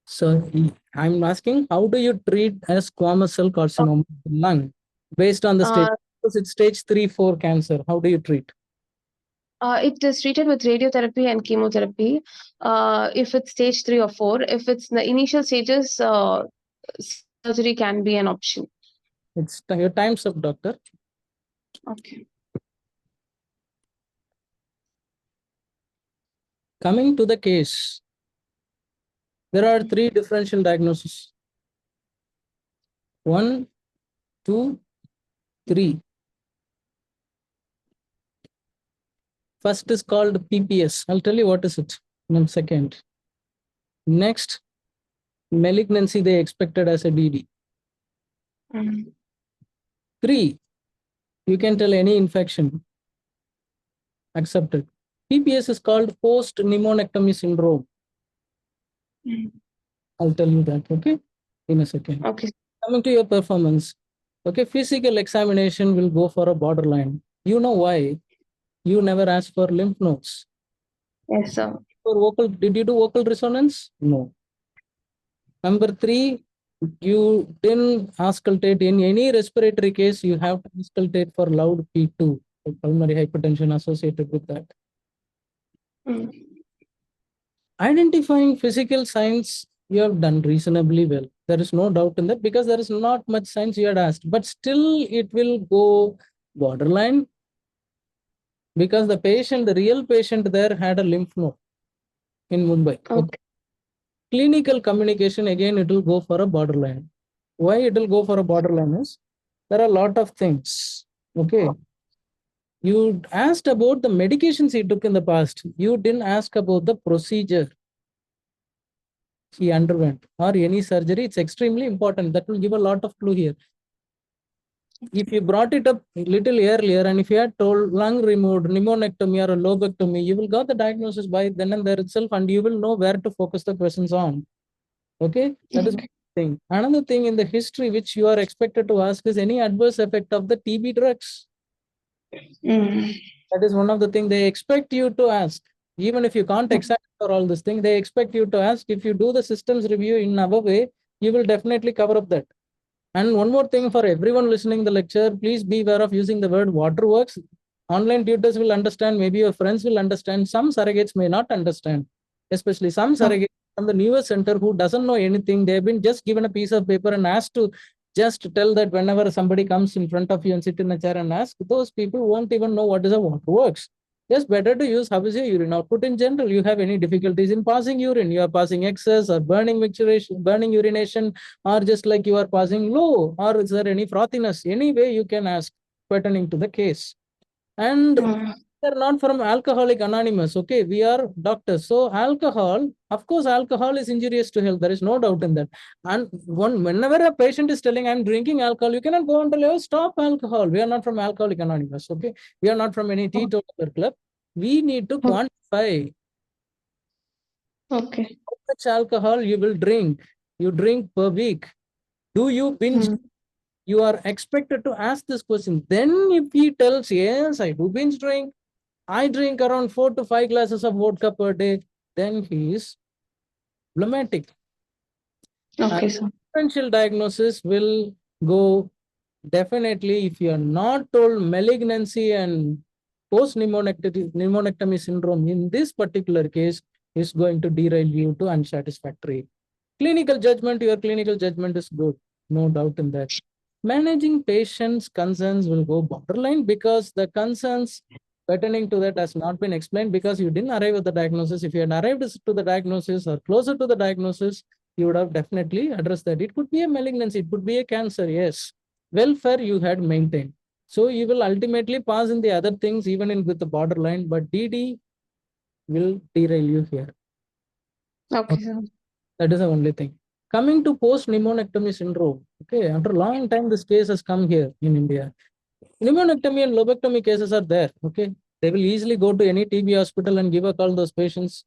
So I'm asking, how do you treat a squamous cell carcinoma of the lung based on the stage? Uh, Because it's stage 3, 4 cancer. How do you treat? it is treated with radiotherapy and chemotherapy. If it's stage 3 or 4, if it's in the initial stages, surgery can be an option. It's your time's up, doctor. Okay. Coming to the case, there are 3 differential diagnoses. 1, 2, 3. First is called PPS. I'll tell you what is it in a second. Next, malignancy they expected as a DD. Mm. 3, you can tell any infection. accepted. PPS is called post pneumonectomy syndrome. I'll tell you that, okay, in a second. Okay. Coming to your performance, okay, physical examination will go for a borderline. You know why? You never asked for lymph nodes. Yes, sir. For vocal, did you do vocal resonance? No. Number three, you didn't auscultate in any respiratory case. You have to auscultate for loud P2, pulmonary hypertension associated with that. Mm. Identifying physical signs, you have done reasonably well. There is no doubt in that because there is not much signs you had asked, but still it will go borderline because the patient, the real patient there had a lymph node in Mumbai. Okay. Okay. Clinical communication, again, it will go for a borderline. Why it will go for a borderline is there are a lot of things. Okay. You asked about the medications he took in the past. You didn't ask about the procedure he underwent or any surgery. It's extremely important. That will give a lot of clue here. If you brought it up a little earlier and if you had told lung removed, pneumonectomy or a lobectomy, you will got the diagnosis by then and there itself and you will know where to focus the questions on. Okay, that is one thing. Another thing in the history which you are expected to ask is any adverse effect of the TB drugs. Mm. That is one of the things they expect you to ask. Even if you can't accept for all this thing, they expect you to ask. If you do the systems review in our way, you will definitely cover up that. And one more thing for everyone listening the lecture, please be aware of using the word waterworks. Online tutors will understand, maybe your friends will understand. Some surrogates may not understand, especially some surrogates from the newer center who doesn't know anything. They've been just given a piece of paper and asked to just tell that whenever somebody comes in front of you and sit in a chair and ask, those people won't even know what is a waterworks. Just better to use how is your urine output in general. You have any difficulties in passing urine, you are passing excess or burning micturition, burning urination, or just like you are passing low, or is there any frothiness? Any way you can ask pertaining to the case. And Mm. they're not from Alcoholic Anonymous. Okay, we are doctors. So alcohol, of course, alcohol is injurious to health. There is no doubt in that. And whenever a patient is telling I'm drinking alcohol, you cannot go and tell, oh, stop alcohol. We are not from Alcoholic Anonymous. Okay, we are not from any teetotaler club. We need to quantify Okay. how much alcohol you will drink. You drink per week. Do you binge? Mm. You are expected to ask this question. Then if he tells, yes, I do binge drink, I drink around 4 to 5 glasses of vodka per day, then he is problematic. And Okay, sir. differential diagnosis will go definitely if you are not told malignancy and post pneumonectomy syndrome in this particular case is going to derail you to unsatisfactory. Clinical judgment, your clinical judgment is good, no doubt in that. Managing patients' concerns will go borderline because the concerns pertaining to that has not been explained because you didn't arrive at the diagnosis. If you had arrived to the diagnosis or closer to the diagnosis, you would have definitely addressed that. It could be a malignancy, it could be a cancer, yes. Welfare you had maintained. So you will ultimately pass in the other things, even in with the borderline, but DD will derail you here. Okay, sir. That is the only thing. Coming to post pneumonectomy syndrome. Okay, after a long time, this case has come here in India. Pneumonectomy and lobectomy cases are there. Okay, they will easily go to any TB hospital and give a call those patients,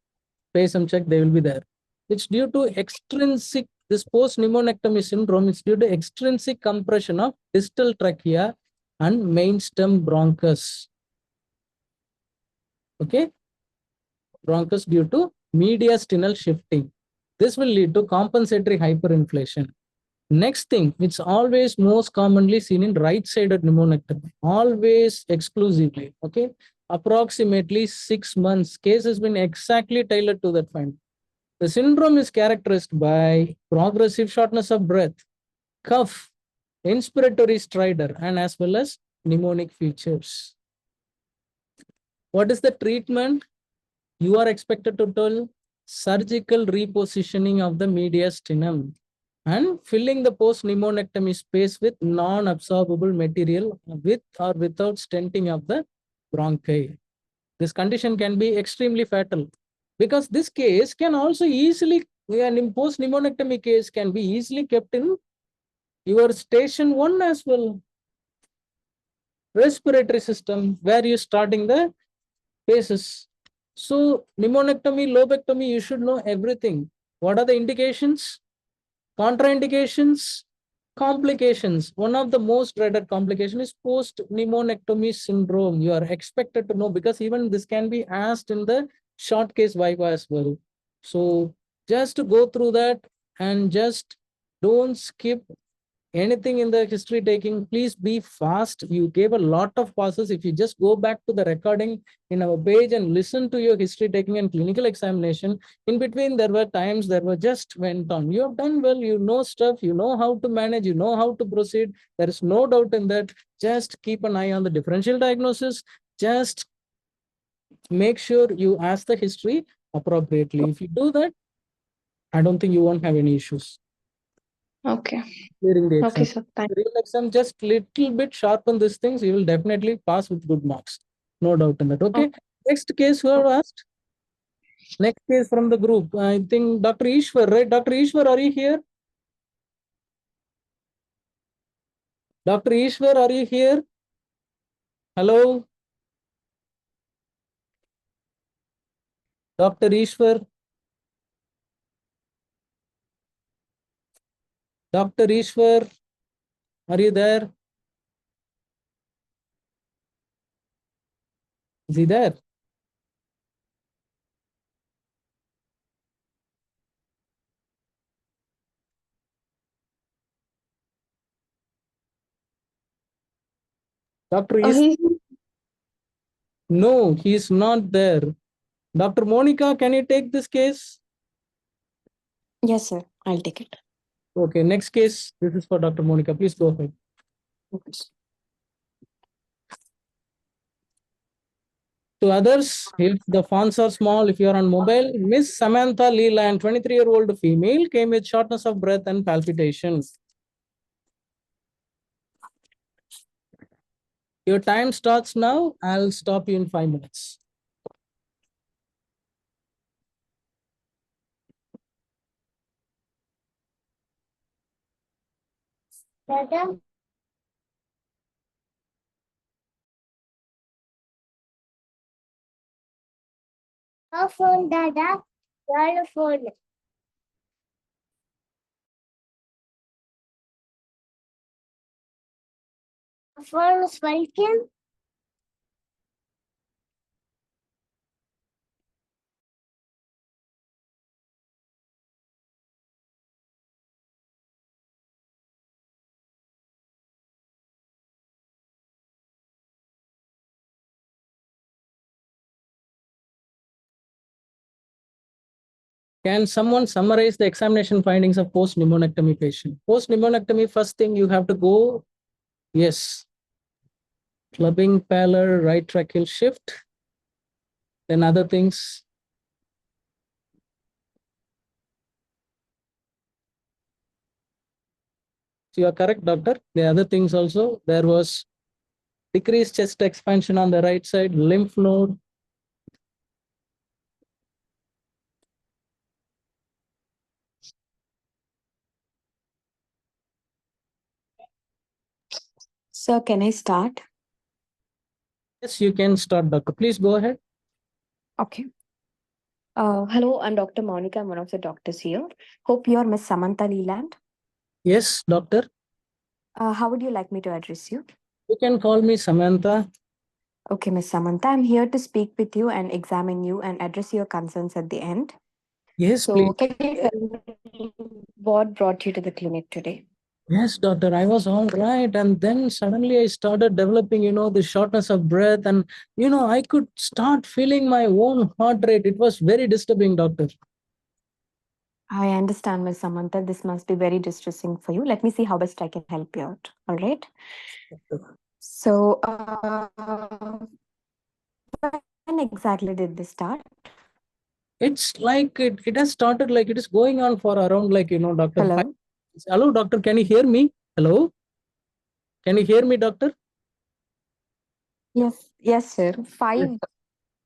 pay some check, they will be there. It's due to extrinsic, this post pneumonectomy syndrome, it's due to extrinsic compression of distal trachea and main stem bronchus. Okay, bronchus due to mediastinal shifting. This will lead to compensatory hyperinflation. Next thing, it's always most commonly seen in right-sided pneumonectomy, always exclusively. Okay, approximately 6 months. Case has been exactly tailored to that finding. The syndrome is characterized by progressive shortness of breath, cough, inspiratory stridor, and as well as pneumonic features. What is the treatment? You are expected to tell surgical repositioning of the mediastinum and filling the post pneumonectomy space with non-absorbable material with or without stenting of the bronchi. This condition can be extremely fatal because this case can also easily, an post pneumonectomy case can be easily kept in your station 1 as well. Respiratory system, where you starting the phases. So pneumonectomy, lobectomy, you should know everything. What are the indications? Contraindications, complications. One of the most dreaded complication is post pneumonectomy syndrome. You are expected to know, because even this can be asked in the short case viva as well. So just to go through that, and just don't skip anything in the history taking. Please be fast. You gave a lot of passes. If you just go back to the recording in our page and listen to your history taking and clinical examination, in between there were times there were just went on. You have done well. You know stuff. You know how to manage. You know how to proceed. There is no doubt in that. Just keep an eye on the differential diagnosis. Just make sure you ask the history appropriately. If you do that, I don't think you won't have any issues Okay. clearing the Okay, exam. sir. Thank Real exam, just little bit sharpen these things, you will definitely pass with good marks. No doubt in that. Okay. Okay. Next case, who have asked? Next case from the group. I think Dr. Ishwar, right? Dr. Ishwar, are you here? Dr. Ishwar, are you here? Hello? Dr. Ishwar? Dr. Ishwar, are you there? Is he there? Dr. Ishwar? He's No, he is not there. Dr. Monica, can you take this case? Yes, sir. I'll take it. Okay, next case. This is for Dr. Monica. Please go ahead. Okay. To others, if the fonts are small, if you are on mobile, Miss Samantha Leland, 23-year-old female, came with shortness of breath and palpitations. Your time starts now. I'll stop you in 5 minutes. Dada. Our phone, Dada. Your phone. Phone is working. Can someone summarize the examination findings of post-pneumonectomy patient? Post-pneumonectomy, first thing you have to go, yes, clubbing pallor, right tracheal shift. Then other things. So you are correct, doctor. The other things also, there was decreased chest expansion on the right side, lymph node. Sir, can I start? Yes, you can start, doctor. Please go ahead. Okay. Hello, I'm Dr. Monica. I'm one of the doctors here. Hope you're Miss Samantha Leland. Yes, doctor. How would you like me to address you? You can call me Samantha. Okay, Miss Samantha, I'm here to speak with you and examine you and address your concerns at the end. Yes, So, please. can you tell me what brought you to the clinic today? Yes, doctor. I was all right. And then suddenly I started developing, the shortness of breath. And, I could start feeling my own heart rate. It was very disturbing, doctor. I understand, Miss Samantha. This must be very distressing for you. Let me see how best I can help you out. All right. So, when exactly did this start? It's like it has started like it is going on for around like, doctor. Hello. Hello, doctor. Can you hear me? Hello? Can you hear me, doctor? Yes. Yes, sir. Yes. 5.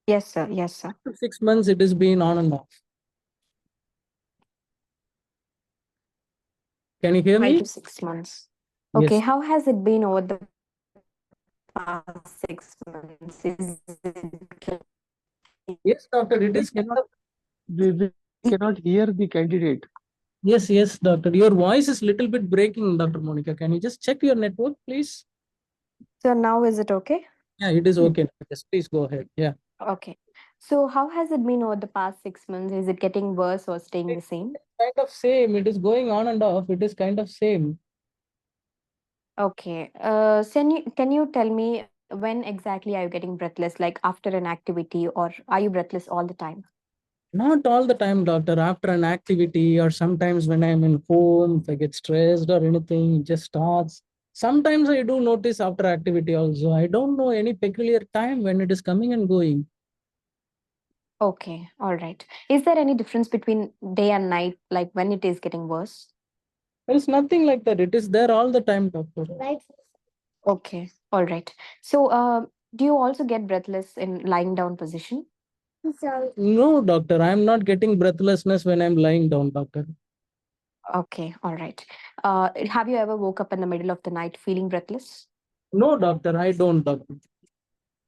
Yes, sir. Yes, sir. 6 months it has been on and off. Can you hear 5 me? to 6 months. Okay. Yes. How has it been over the past 6 months? Is it Yes, doctor, it We is kind cannot, of, we cannot hear the candidate. yes, doctor. Your voice is little bit breaking, Dr. Monica. Can you just check your network, please? So now is it okay? Yeah, it is okay. Yes, please go ahead. Yeah. Okay. So how has it been over the past 6 months? Is it getting worse or staying the same? Kind of same. It is going on and off. It is kind of same. Okay. Can you tell me when exactly are you getting breathless? Like after an activity, or are you breathless all the time? Not all the time, doctor. After an activity, or sometimes when I'm in home, if I get stressed or anything, it just starts. Sometimes I do notice after activity also. I don't know any peculiar time when it is coming and going. Okay. All right. Is there any difference between day and night, like when it is getting worse? There is nothing like that. It is there all the time, doctor. Right. Okay. All right. So, do you also get breathless in lying down position? So, No, doctor. I'm not getting breathlessness when I'm lying down, doctor. Okay. All right. Have you ever woke up in the middle of the night feeling breathless? No, doctor. I don't, doctor.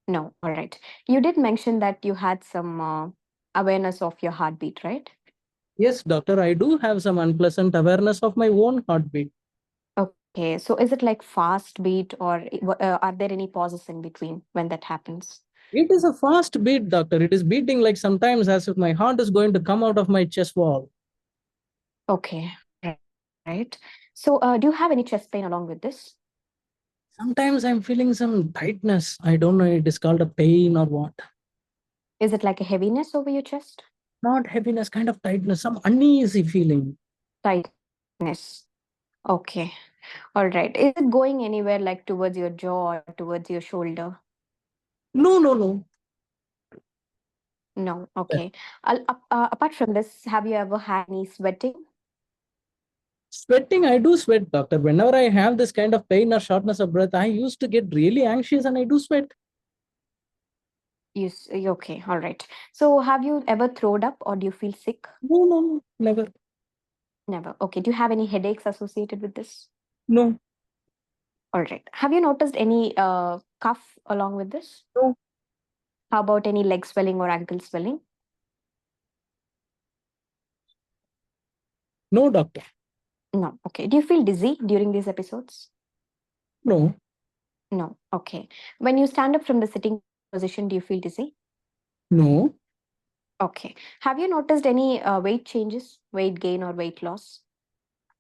No. All right. You did mention that you had some awareness of your heartbeat, right? Yes, doctor. I do have some unpleasant awareness of my own heartbeat. Okay. So, is it like fast beat, or are there any pauses in between when that happens? It is a fast beat, doctor. It is beating like sometimes as if my heart is going to come out of my chest wall. Okay. Right. So, do you have any chest pain along with this? Sometimes I'm feeling some tightness. I don't know. It is called a pain or what. Is it like a heaviness over your chest? Not heaviness, kind of tightness, some uneasy feeling. Tightness. Okay. All right. Is it going anywhere like towards your jaw or towards your shoulder? No, no, no. No. Okay. Apart from this, have you ever had any sweating? Sweating, I do sweat, doctor. Whenever I have this kind of pain or shortness of breath, I used to get really anxious and I do sweat. Okay. All right. So, have you ever thrown up or do you feel sick? No, no, no, never. Never. Okay. Do you have any headaches associated with this? No, All right. Have you noticed any cough along with this? no, How about any leg swelling or ankle swelling? no, doctor. No. Okay. Do you feel dizzy during these episodes? No, No. Okay. When you stand up from the sitting position, do you feel dizzy? no. Okay. Have you noticed any weight changes, weight gain or weight loss?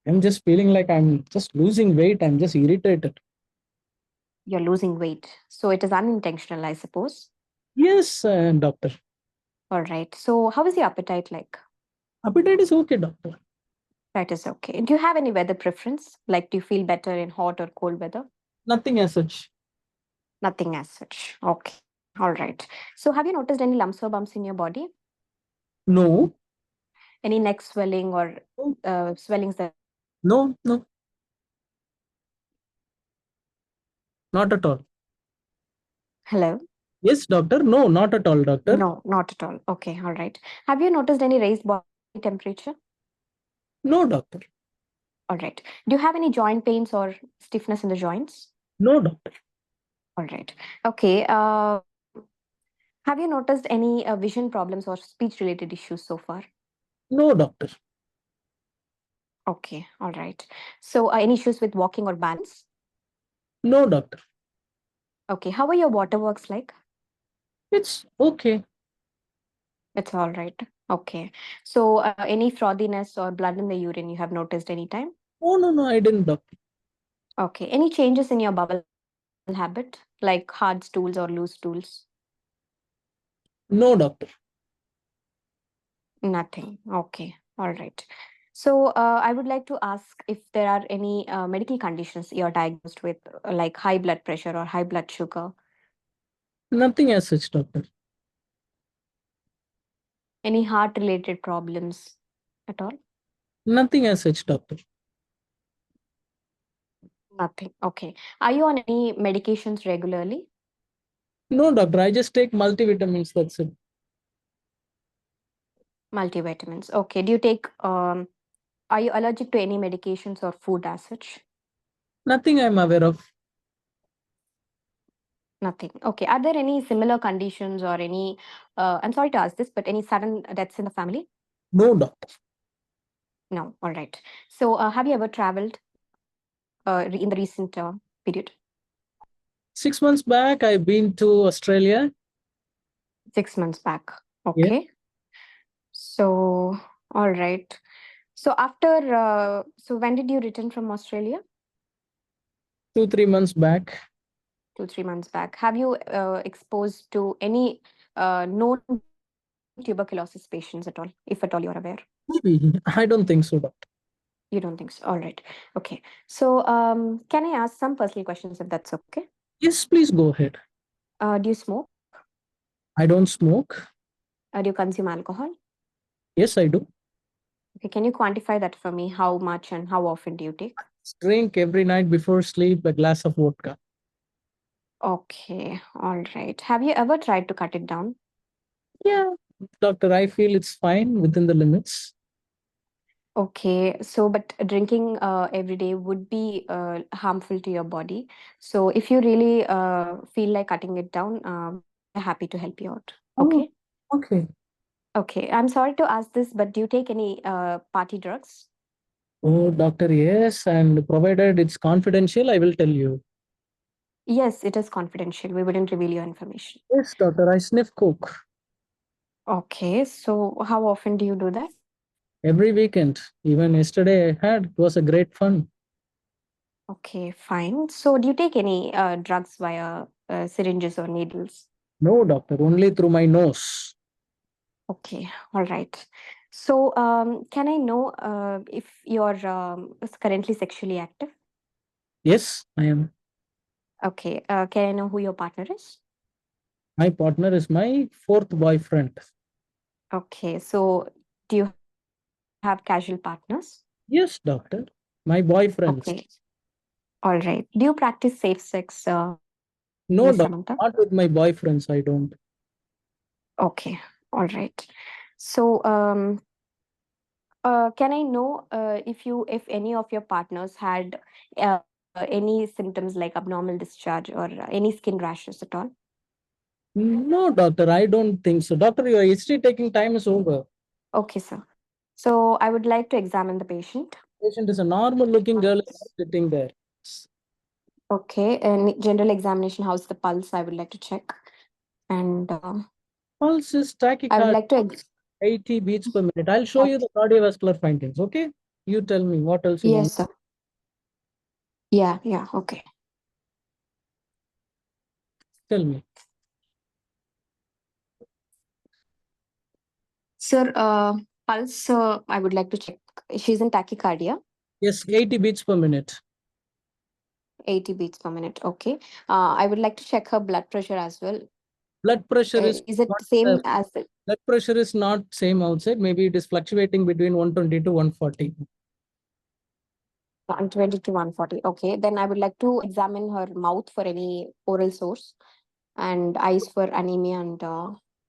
I'm just feeling like I'm just losing weight. I'm just irritated. You're losing weight. So it is unintentional, I suppose. Yes, doctor. All right. So how is your appetite like? Appetite is okay, doctor. That is okay. Do you have any weather preference? Like, do you feel better in hot or cold weather? Nothing as such. Nothing as such. Okay. All right. So have you noticed any lumps or bumps in your body? No, Any neck swelling or no, swellings that? no, no, not at all. Hello? Yes, doctor. No, not at all, doctor. No, not at all. Okay. All right. Have you noticed any raised body temperature? No, doctor. All right. Do you have any joint pains or stiffness in the joints? No, doctor. All right. Okay. Have you noticed any vision problems or speech related issues so far? No, doctor. Okay. All right. So, any issues with walking or balance? No, doctor. Okay. How are your waterworks like? It's okay. It's all right. Okay. So, any frothiness or blood in the urine you have noticed anytime? Oh, no, no, I didn't, doctor. Okay. Any changes in your bowel habit, like hard stools or loose stools? No, doctor. Nothing. Okay. All right. So, I would like to ask if there are any medical conditions you're diagnosed with, like high blood pressure or high blood sugar, Nothing as such, doctor. any heart related problems at all? Nothing as such, doctor. Nothing. Okay. Are you on any medications regularly? No, doctor. I just take multivitamins. That's it. Multivitamins. Okay. Do you take, are you allergic to any medications or food as such? Nothing I'm aware of. Nothing. Okay. Are there any similar conditions or any, I'm sorry to ask this, but any sudden deaths in the family? No, doctor. No. All right. So, have you ever traveled in the recent period? 6 months back, I've been to Australia. 6 months back. Yeah. Okay. So, all right. So after, so when did you return from Australia? 2-3 months back. 2-3 months back. Have you exposed to any known tuberculosis patients at all, if at all you're aware? Maybe. I don't think so, doctor. You don't think so? All right. Okay. So can I ask some personal questions if that's okay? Yes, please go ahead. Do you smoke? I don't smoke. Do you consume alcohol? Yes, I do. Okay. Can you quantify that for me? How much and how often do you take? Drink every night before sleep a glass of vodka. Okay. All right. Have you ever tried to cut it down? Yeah, doctor, I feel it's fine within the limits. Okay, so but drinking every day would be harmful to your body. So if you really feel like cutting it down, we're happy to help you out. Oh, Okay. okay. Okay. I'm sorry to ask this, but do you take any party drugs? Oh, doctor, yes. And provided it's confidential, I will tell you. Yes, it is confidential. We wouldn't reveal your information. Yes, doctor, I sniff coke Okay. So how often do you do that? every weekend. Even yesterday I had, it was a great fun. Okay, fine. So do you take any drugs via syringes or needles? No, doctor, only through my nose. Okay, all right. So, can I know if you're is currently sexually active? Yes, I am. Okay, can I know who your partner is? My partner is my fourth boyfriend. Okay, so do you have casual partners? Yes, doctor. My boyfriends. Okay, all right. Do you practice safe sex, No, Miss doctor, Samantha? not with my boyfriends. I don't. Okay, all right. So, can I know if any of your partners had any symptoms like abnormal discharge or any skin rashes at all? No, doctor, I don't think so. Doctor, your history taking time is over. Okay, sir. So I would like to examine the patient. Patient is a normal looking girl sitting there. Okay, and general examination, how's the pulse? I would like to check. And Pulse is I would tachycardia, like to, 80 beats per minute. I'll show you the cardiovascular findings. Okay. You tell me what else you want. yes, sir. Yeah, yeah, okay. Tell me. Sir, pulse, I would like to check. She's in tachycardia, Yes, 80 beats per minute. 80 beats per minute. Okay. I would like to check her blood pressure as well. Blood pressure Is it not, same as the blood pressure is not same outside. Maybe it is fluctuating between 120 to 140. 120 to 140? Okay, then I would like to examine her mouth for any oral source and eyes for anemia and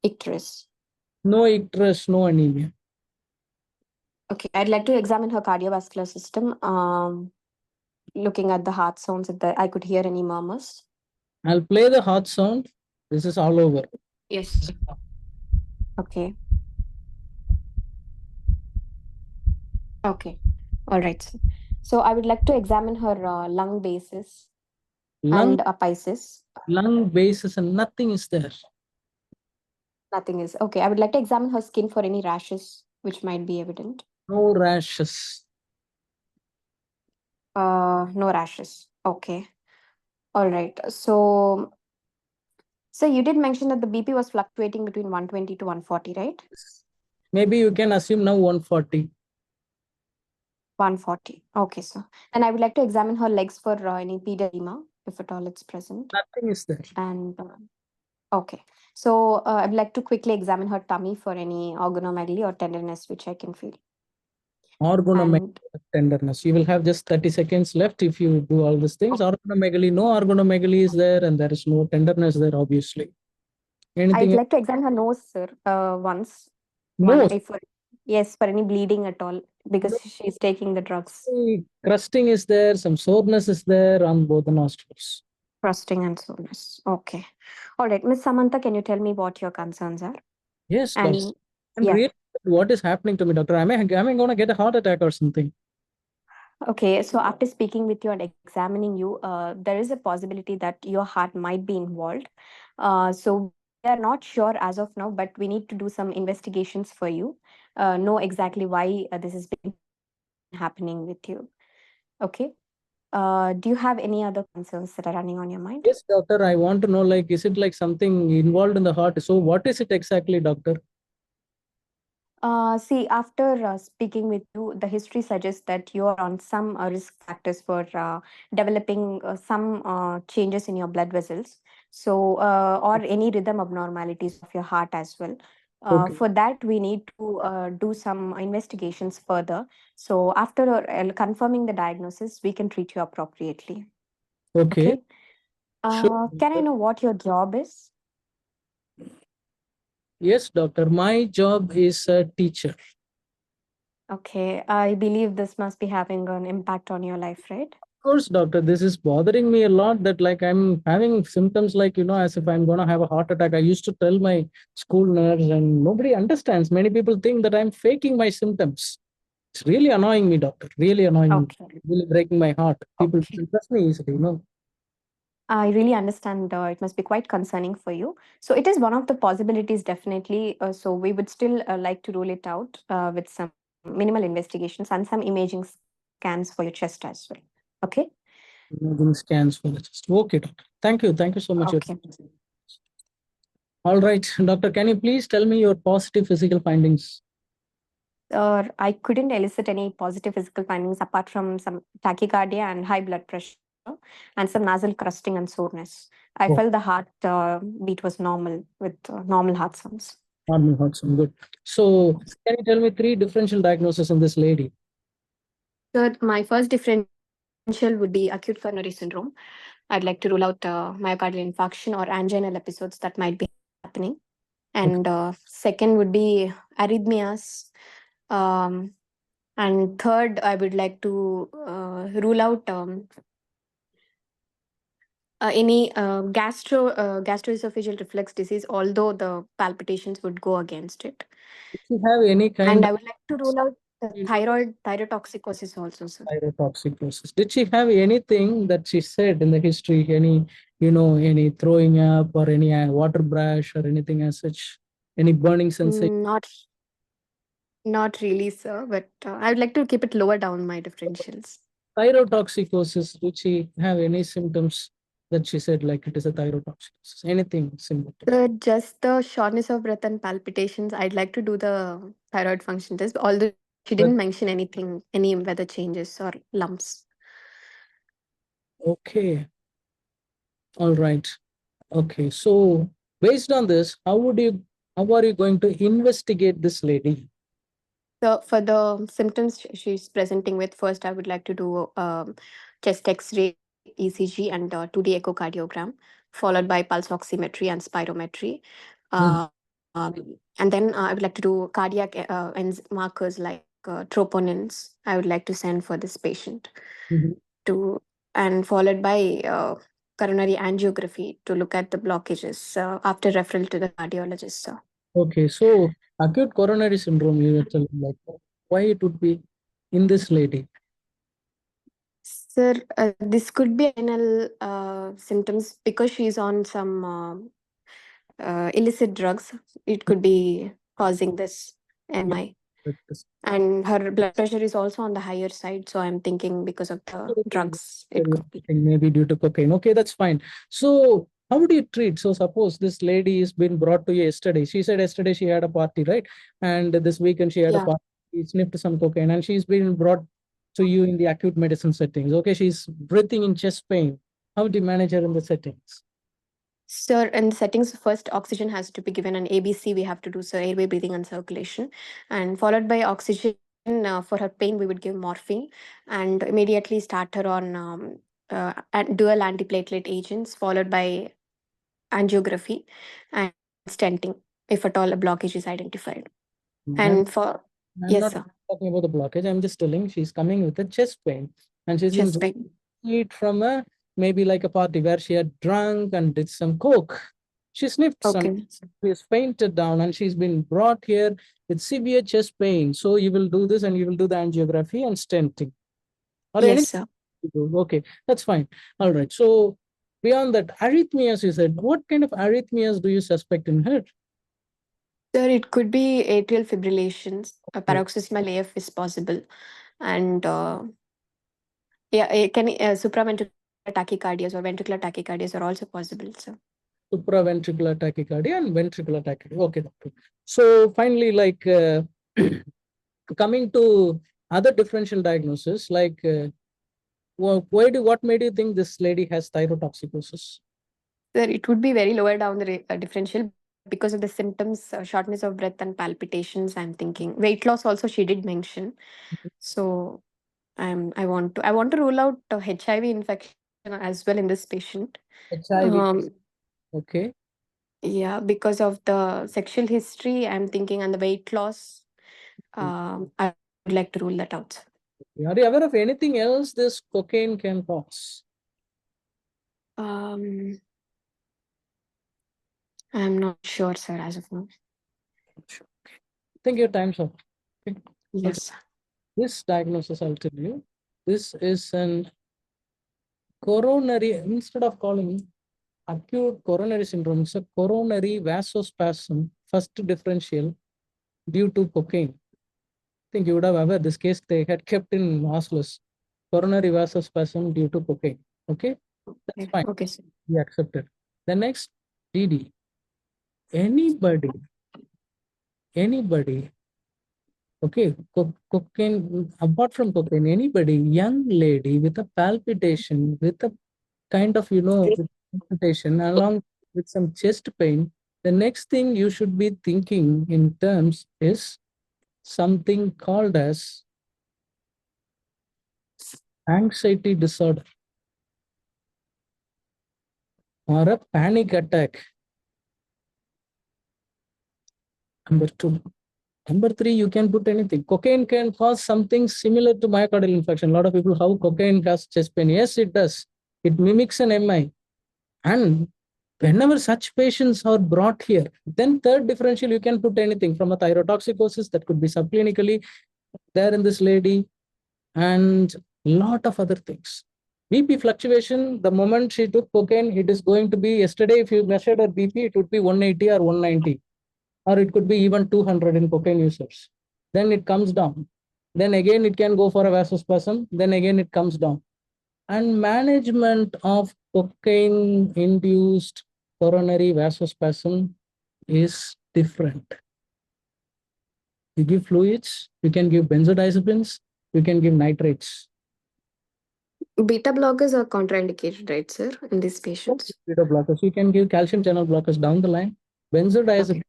icterus. No icterus, no anemia. Okay, I'd like to examine her cardiovascular system. Looking at the heart sounds, if I could hear any murmurs. I'll play the heart sound. This is all over. Yes. Okay. Okay. All right. So I would like to examine her lung bases Lung, and apices. lung bases and nothing is there. Nothing is okay. I would like to examine her skin for any rashes which might be evident. No rashes. No rashes. Okay. All right. So you did mention that the BP was fluctuating between 120 to 140, right? Maybe you can assume now 140. 140. Okay, sir. And I would like to examine her legs for any pededema, if at all it's present. Nothing is there. And okay. So I would like to quickly examine her tummy for any organomegaly or tenderness which I can feel. Organomegaly And tenderness. You will have just 30 seconds left if you do all these things. Organomegaly, no organomegaly is there, and there is no tenderness there, obviously. Anything I'd else? like to examine her nose, sir, once. No. Yes, for any bleeding at all, because she's taking the drugs. Crusting is there, some soreness is there on both the nostrils. Crusting and soreness. Okay. All right. Miss Samantha, can you tell me what your concerns are? Yes, doctor. And I'm yeah. really what is happening to me, doctor? Am I going to get a heart attack or something? Okay, so after speaking with you and examining you, there is a possibility that your heart might be involved. So we are not sure as of now, but we need to do some investigations for you. Know exactly why this has been happening with you. Okay. Do you have any other concerns that are running on your mind? Yes, doctor. I want to know, like, is it like something involved in the heart? So, what is it exactly, doctor? See, after speaking with you, the history suggests that you are on some risk factors for developing some changes in your blood vessels. So, or any rhythm abnormalities of your heart as well. Okay. For that, we need to do some investigations further. So, after confirming the diagnosis, we can treat you appropriately. Okay. Okay. Sure. Can I Doctor. know what your job is? Yes, doctor. My job is a teacher. Okay. I believe this must be having an impact on your life, right? Of course, doctor. This is bothering me a lot. That like I'm having symptoms like as if I'm gonna have a heart attack. I used to tell my school nurse, and nobody understands. Many people think that I'm faking my symptoms. It's really annoying me, doctor. Really annoying me. Okay. Really breaking my heart. People Okay. don't trust me easily. I really understand it must be quite concerning for you. So it is one of the possibilities, definitely. So we would still like to rule it out with some minimal investigations and some imaging scans for your chest as well. Okay. Imaging scans for the chest. Okay, doctor. Thank you. Thank you so much. Okay. All right, doctor. Can you please tell me your positive physical findings? I couldn't elicit any positive physical findings apart from some tachycardia and high blood pressure and some nasal crusting and soreness. I Oh, felt the heart beat was normal with normal heart sounds. normal heart sound. Good. So, can you tell me three differential diagnoses in this lady? So my first differential would be acute coronary syndrome. I'd like to rule out myocardial infarction or anginal episodes that might be happening. And Okay. second would be arrhythmias. Um, and third, I would like to rule out any gastroesophageal reflux disease, although the palpitations would go against it. Did she have any And kind I would like to rule out the of thyrotoxicosis also, sir. thyrotoxicosis? Did she have anything that she said in the history? Any throwing up or any water brush or anything as such? Any burning sensation? Not really, sir, but I would like to keep it lower down my differentials. Thyrotoxicosis, did she have any symptoms that she said like it is a thyrotoxicosis? Anything similar to that? Just the shortness of breath and palpitations. I'd like to do the thyroid function test, although she But didn't mention anything, any weather changes or lumps. okay, all right. Okay, so based on this, how are you going to investigate this lady? So for the symptoms she's presenting with, first I would like to do chest X-ray, ECG, and 2D echocardiogram, followed by pulse oximetry and spirometry. Mhm, And then I would like to do cardiac markers like troponins. I would like to send for this patient mhm. to, and followed by coronary angiography to look at the blockages after referral to the cardiologist. So. Okay, so acute coronary syndrome, you were telling like why it would be in this lady? Sir, this could be anal symptoms because she's on some illicit drugs. It could be causing this Yeah, MI. that is- And her blood pressure is also on the higher side. So I'm thinking because of the drugs, it could be. maybe due to cocaine. Okay, that's fine. So how would you treat? So suppose this lady is been brought to you yesterday. She said yesterday she had a party, right? And this weekend she had a Yeah. party. She sniffed some cocaine, and she's been brought to you in the acute medicine settings. Okay, she's breathing in chest pain. How do you manage her in the settings? Sir, in the settings, first oxygen has to be given, and ABC we have to do, so airway, breathing, and circulation, and followed by oxygen. For her pain, we would give morphine and immediately start her on dual antiplatelet agents, followed by angiography and stenting if at all a blockage is identified. I'm, And for I'm yes, not sir, talking about the blockage. I'm just telling she's coming with a chest pain, and she's been chest pain. it from a maybe like a party where she had drunk and did some coke. She sniffed some, Okay. she is fainted down, and she's been brought here with severe chest pain. So you will do this, and you will do the angiography and stenting. Or Yes, anything sir. you do. Okay, that's fine. All right. So beyond that, arrhythmias, you said, what kind of arrhythmias do you suspect in her? Sir, it could be atrial fibrillations. A Okay. paroxysmal AF is possible. And yeah, supraventricular tachycardias or ventricular tachycardias are also possible, sir. Supraventricular tachycardia and ventricular tachycardia. Okay, doctor. So finally, like coming to other differential diagnosis, like what made you think this lady has thyrotoxicosis? Sir, it would be very lower down the differential because of the symptoms, shortness of breath and palpitations. I'm thinking weight loss also she did mention. So I want to rule out HIV infection as well in this patient. HIV. Okay. Yeah, because of the sexual history, I'm thinking, and the weight loss. I would like to rule that out, sir. Are you aware of anything else this cocaine can cause? Um, I'm not sure, sir, as of now. Sure. Okay. I think your time's up. Okay. Yes, sir. This diagnosis, I'll tell you, this is an coronary, instead of calling acute coronary syndrome, it's a coronary vasospasm, first differential due to cocaine. I think you would have aware this case they had kept in Oslos. Coronary vasospasm due to cocaine. Okay, that's fine. Okay, sir. We accept it. The next, DD. Anybody, okay, cocaine, apart from cocaine, anybody, young lady with a palpitation, with a kind of, with palpitation along with some chest pain, the next thing you should be thinking in terms is something called as anxiety disorder or a panic attack. Number 2. Number 3, you can put anything. Cocaine can cause something similar to myocardial infarction. A lot of people, how cocaine causes chest pain? Yes, it does. It mimics an MI. And whenever such patients are brought here, then third differential, you can put anything from a thyrotoxicosis that could be subclinically there in this lady, and lot of other things. BP fluctuation, the moment she took cocaine, it is going to be, yesterday if you measured her BP, it would be 180 or 190, or it could be even 200 in cocaine users. Then it comes down. Then again it can go for a vasospasm, then again it comes down. And management of cocaine induced coronary vasospasm is different. You give fluids, you can give benzodiazepines, you can give nitrates. Beta blockers are contraindicated, right, sir, in these patients? Beta blockers, you can give calcium channel blockers down the line. Benzodiazepines,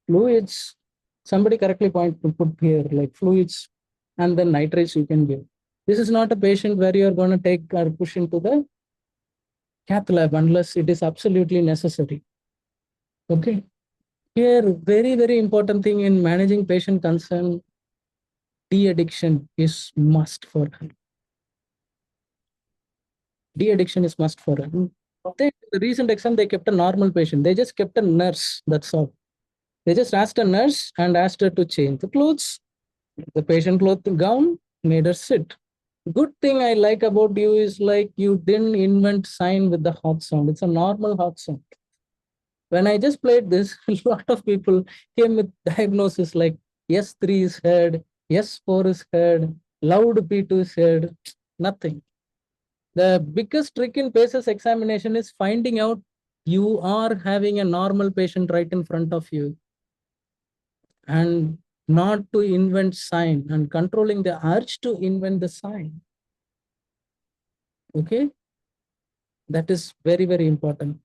fluids, somebody correctly put here, like fluids, and then nitrates you can give. This is not a patient where you are going to take or push into the cath lab unless it is absolutely necessary. Okay. Here, very, very important thing in managing patient concern, de-addiction is must for her. De-addiction is must for her. The recent exam, they kept a normal patient. They just kept a nurse. That's all. They just asked a nurse and asked her to change the clothes. The patient cloth gown, made her sit. Good thing I like about you is like you didn't invent sign with the hot sound. It's a normal hot sound. When I just played this, a lot of people came with diagnosis like S3 is heard, S4 is heard, loud P2 is heard, nothing. The biggest trick in PACES examination is finding out you are having a normal patient right in front of you and not to invent sign and controlling the urge to invent the sign. Okay, that is very, very important.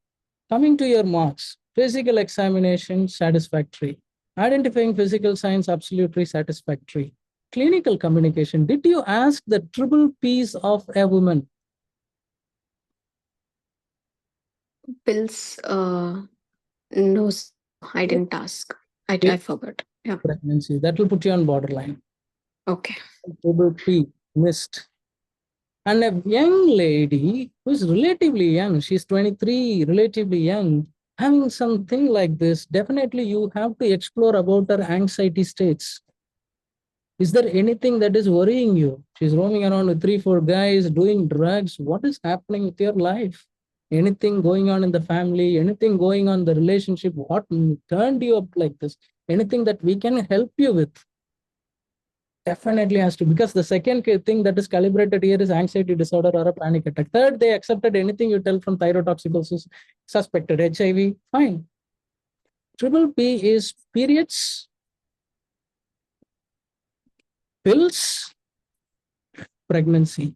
Coming to your marks, physical examination satisfactory, identifying physical signs absolutely satisfactory, clinical communication. Did you ask the triple P's of a woman? Pills, no, sir, I didn't ask. I forgot. Yeah. Pregnancy, that will put you on borderline. Okay. Triple P, missed. And a young lady who's relatively young, she's 23, relatively young, having something like this, definitely you have to explore about her anxiety states. Is there anything that is worrying you? She's roaming around with 3, 4 guys doing drugs. What is happening with your life? Anything going on in the family? Anything going on in the relationship? What turned you up like this? Anything that we can help you with? Definitely has to, because the second thing that is calibrated here is anxiety disorder or a panic attack. Third, they accepted anything you tell from thyrotoxicosis, suspected HIV, fine. Triple P is periods, pills, pregnancy.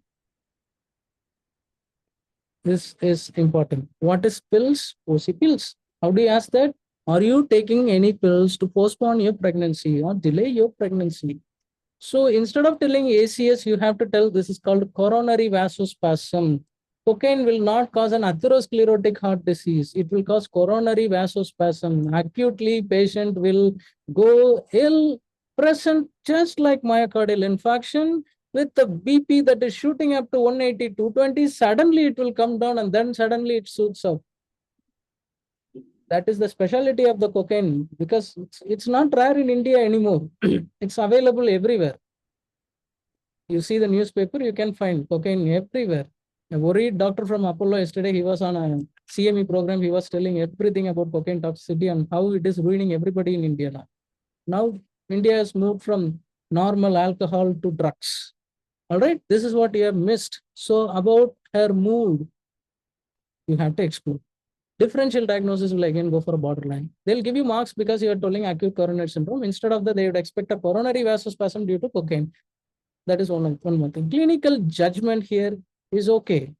This is important. What is pills? OC pills. How do you ask that? Are you taking any pills to postpone your pregnancy or delay your pregnancy? So instead of telling ACS, you have to tell this is called coronary vasospasm. Cocaine will not cause an atherosclerotic heart disease. It will cause coronary vasospasm. Acutely, patient will go ill, present just like myocardial infarction with the BP that is shooting up to 180, 220. Suddenly it will come down and then suddenly it shoots up. That is the specialty of the cocaine, because it's not rare in India anymore. It's available everywhere. You see the newspaper, you can find cocaine everywhere. A worried doctor from Apollo yesterday, he was on a CME program. He was telling everything about cocaine toxicity and how it is ruining everybody in India now. Now, India has moved from normal alcohol to drugs. All right, this is what you have missed. So, about her mood, you have to explore. Differential diagnosis will again go for a borderline. They'll give you marks because you are telling acute coronary syndrome. Instead of that, they would expect a coronary vasospasm due to cocaine. That is one more thing. Clinical judgment here is okay.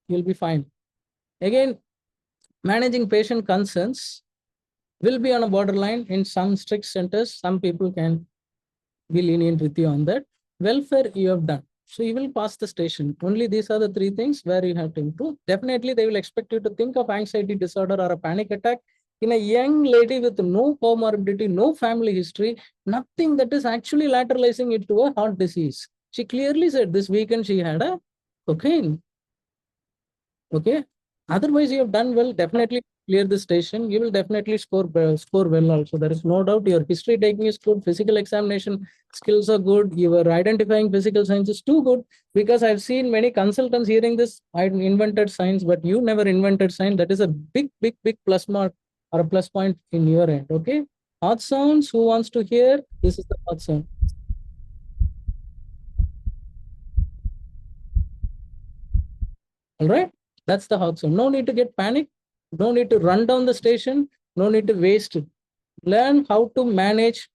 You'll be fine. Again, managing patient concerns will be on a borderline in some strict centers. Some people can be lenient with you on that. Welfare you have done. So you will pass the station. Only these are the 3 things where you have to improve. Definitely, they will expect you to think of anxiety disorder or a panic attack in a young lady with no comorbidity, no family history, nothing that is actually lateralizing it to a heart disease. She clearly said this weekend she had a cocaine. Okay. Otherwise, you have done well. Definitely clear the station. You will definitely score well also. There is no doubt. Your history taking is good. Physical examination skills are good. You are identifying physical signs is too good, because I've seen many consultants hearing this. I invented science, but you never invented science. That is a big plus mark or a plus point in your end. Okay. Hot sounds. Who wants to hear? This is the hot sound. All right. That's the hot zone. No need to get panic. No need to run down the station. No need to waste it. Learn how to manage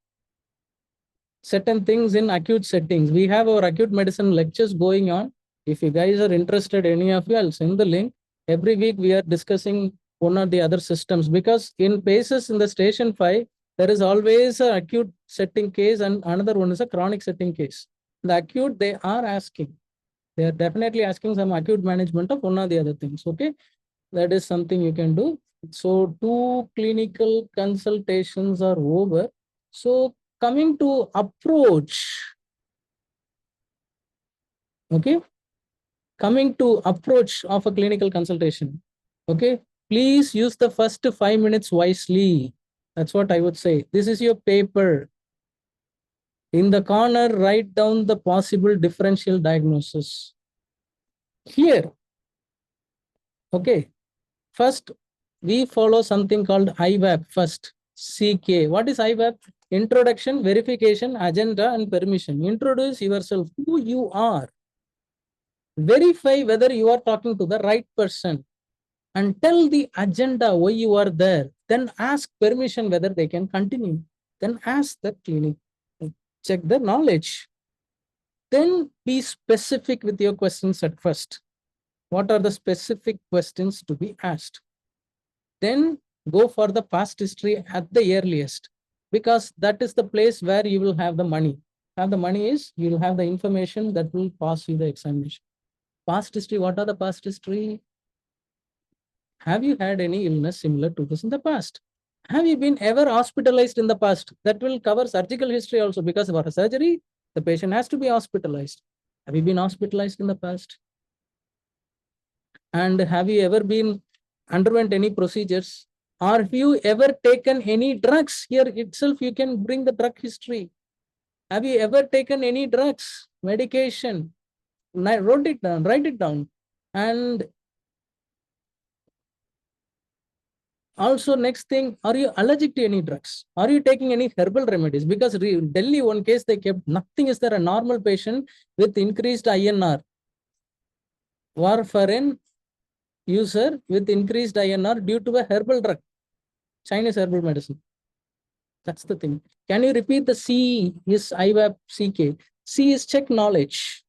certain things in acute settings. We have our acute medicine lectures going on. If you guys are interested, any of you, I'll send the link. Every week we are discussing one or the other systems, because in PACES in the station 5, there is always an acute setting case and another one is a chronic setting case. The acute, they are asking. They are definitely asking some acute management of one or the other things. Okay. That is something you can do. So 2 clinical consultations are over. So coming to approach. Okay. Coming to approach of a clinical consultation. Okay. Please use the first 5 minutes wisely. That's what I would say. This is your paper. In the corner, write down the possible differential diagnosis. Here. Okay. First, we follow something called IVAP first. CK. What is IVAP? Introduction, verification, agenda, and permission. Introduce yourself, who you are. Verify whether you are talking to the right person. And tell the agenda why you are there. Then ask permission whether they can continue. Then ask the clinic. Check the knowledge. Then be specific with your questions at first. What are the specific questions to be asked? Then go for the past history at the earliest, because that is the place where you will have the money. Have the money is you will have the information that will pass you the examination. Past history, what are the past history? Have you had any illness similar to this in the past? Have you been ever hospitalized in the past? That will cover surgical history also, because for a surgery, the patient has to be hospitalized. Have you been hospitalized in the past? And have you ever been underwent any procedures? Or have you ever taken any drugs? Here itself, you can bring the drug history. Have you ever taken any drugs, medication? Wrote it down, write it down. And also, next thing, are you allergic to any drugs? Are you taking any herbal remedies? Because Delhi, one case they kept, nothing is there, a normal patient with increased INR, warfarin user with increased INR due to a herbal drug, Chinese herbal medicine. That's the thing. Can you repeat the C is IVAP CK? C is check knowledge.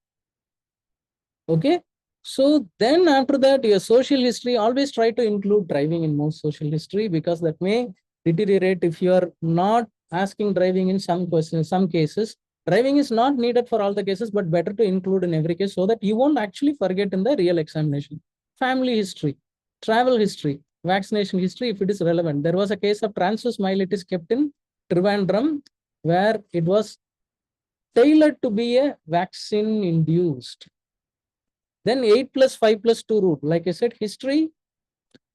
Okay. So then after that, your social history, always try to include driving in most social history, because that may deteriorate if you are not asking driving in some questions, some cases. Driving is not needed for all the cases, but better to include in every case so that you won't actually forget in the real examination. Family history, travel history, vaccination history, if it is relevant. There was a case of transverse myelitis kept in Trivandrum, where it was tailored to be a vaccine induced. Then 8+5+2 route. Like I said, history,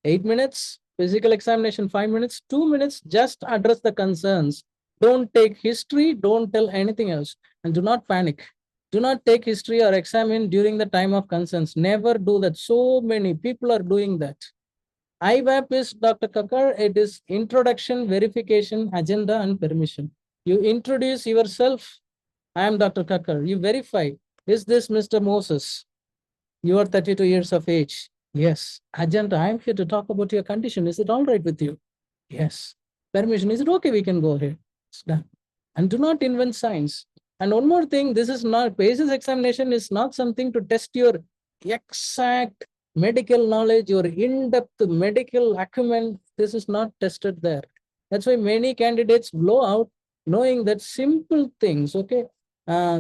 8 minutes, physical examination, 5 minutes, 2 minutes, just address the concerns. Don't take history, don't tell anything else. And do not panic. Do not take history or examine during the time of concerns. Never do that. So many people are doing that. IVAP is, Dr. Kakar, it is introduction, verification, agenda, and permission. You introduce yourself. I am Dr. Kakar. You verify. Is this Mr. Moses? You are 32 years of age. Yes. Agenda, I am here to talk about your condition. Is it all right with you? Yes. Permission, is it okay? We can go ahead. It's done. And do not invent science. And one more thing, this is not, basis examination is not something to test your exact medical knowledge, your in-depth medical acumen. This is not tested there. That's why many candidates blow out knowing that simple things, okay?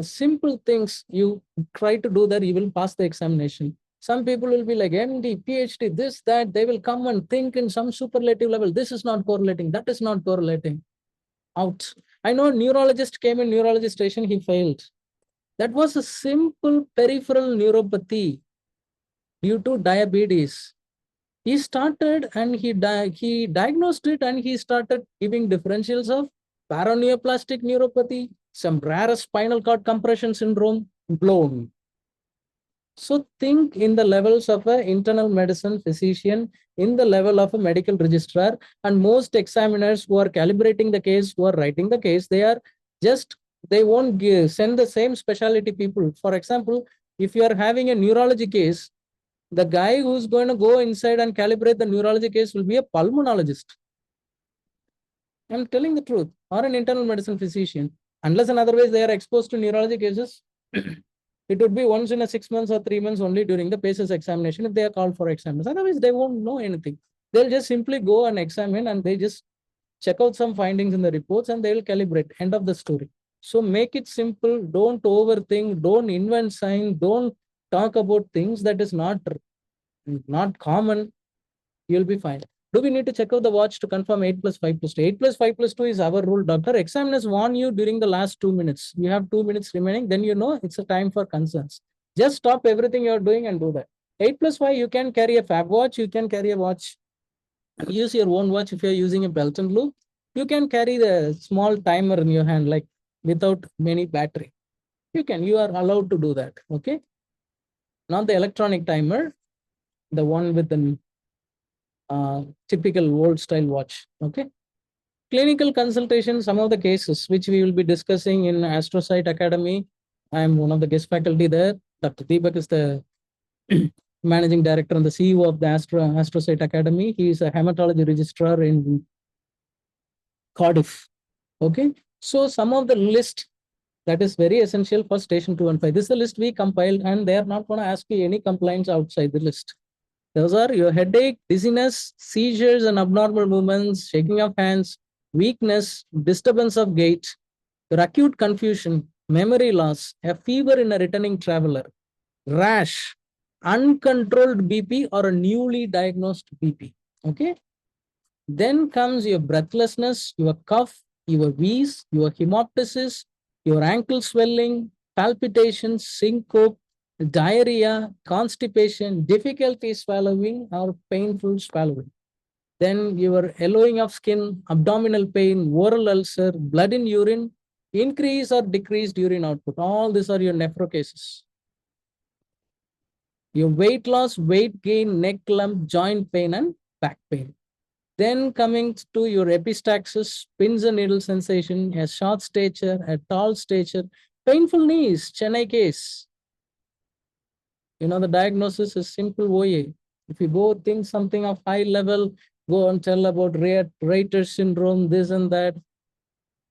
Simple things you try to do that, you will pass the examination. Some people will be like MD, PhD, this, that, they will come and think in some superlative level. This is not correlating, that is not correlating. Out. I know a neurologist came in neurology station, he failed. That was a simple peripheral neuropathy due to diabetes. He started and he diagnosed it, and he started giving differentials of paraneoplastic neuropathy, some rare spinal cord compression syndrome, blown. So think in the levels of an internal medicine physician, in the level of a medical registrar, and most examiners who are calibrating the case, who are writing the case, they are just, they won't send the same specialty people. For example, if you are having a neurology case, the guy who's going to go inside and calibrate the neurology case will be a pulmonologist. I'm telling the truth, or an internal medicine physician. Unless and otherwise they are exposed to neurology cases, it would be once in a 6 months or 3 months only during the PACES examination if they are called for exams. Otherwise, they won't know anything. They'll just simply go and examine, and they just check out some findings in the reports, and they will calibrate. End of the story. So make it simple. Don't overthink. Don't invent science. Don't talk about things that is not common. You'll be fine. Do we need to check out the watch to confirm 8+5+2? 8+5+2 is our rule, doctor. Examiners warn you during the last 2 minutes. You have 2 minutes remaining, then you know it's a time for concerns. Just stop everything you're doing and do that. 8+5, you can carry a fab watch, you can carry a watch. Use your own watch if you're using a belt and loop. You can carry the small timer in your hand, like without many battery. You are allowed to do that, okay? Not the electronic timer, the one with the typical old style watch. Okay. Clinical consultation, some of the cases which we will be discussing in Astrocyte Academy. I am one of the guest faculty there. Dr. Deepak is the managing director and the CEO of the Astrocyte Academy. He is a hematology registrar in Cardiff. Okay. So some of the list that is very essential for station 2 and 5. This is the list we compiled, and they are not going to ask you any complaints outside the list. Those are your headache, dizziness, seizures and abnormal movements, shaking of hands, weakness, disturbance of gait, your acute confusion, memory loss, a fever in a returning traveler, rash, uncontrolled BP or a newly diagnosed BP. Okay. Then comes your breathlessness, your cough, your wheeze, your hemoptysis, your ankle swelling, palpitations, syncope, diarrhea, constipation, difficulty swallowing, or painful swallowing. Then your yellowing of skin, abdominal pain, oral ulcer, blood in urine, increase or decreased urine output. All these are your nephro cases. Your weight loss, weight gain, neck lump, joint pain, and back pain. Then coming to your epistaxis, pins and needle sensation, a short stature, a tall stature, painful knees, Chennai case. The diagnosis is simple OA. If you go think something of high level, go and tell about Reiter syndrome, this and that,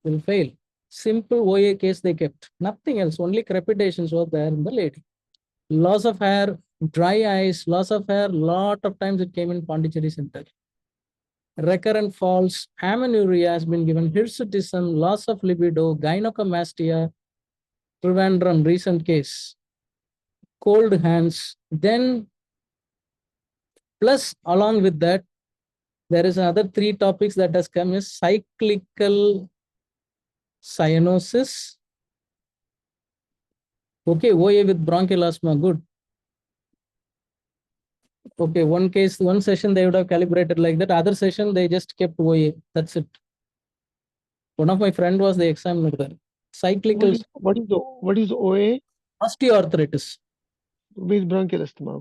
will fail. Simple OA case they kept. Nothing else, only crepitations were there in the lady. Loss of hair, dry eyes, loss of hair, lot of times it came in Pondicherry Center. Recurrent falls, amenorrhea has been given, hirsutism, loss of libido, gynecomastia, Trivandrum, recent case, cold hands. Then, plus along with that, there is another 3 topics that has come is cyclical cyanosis. Okay, OA with bronchial asthma, good. Okay, one case, one session they would have calibrated like that. Other session they just kept OA. That's it. One of my friend was the examiner there. Cyclical What is OA osteoarthritis. with bronchial asthma?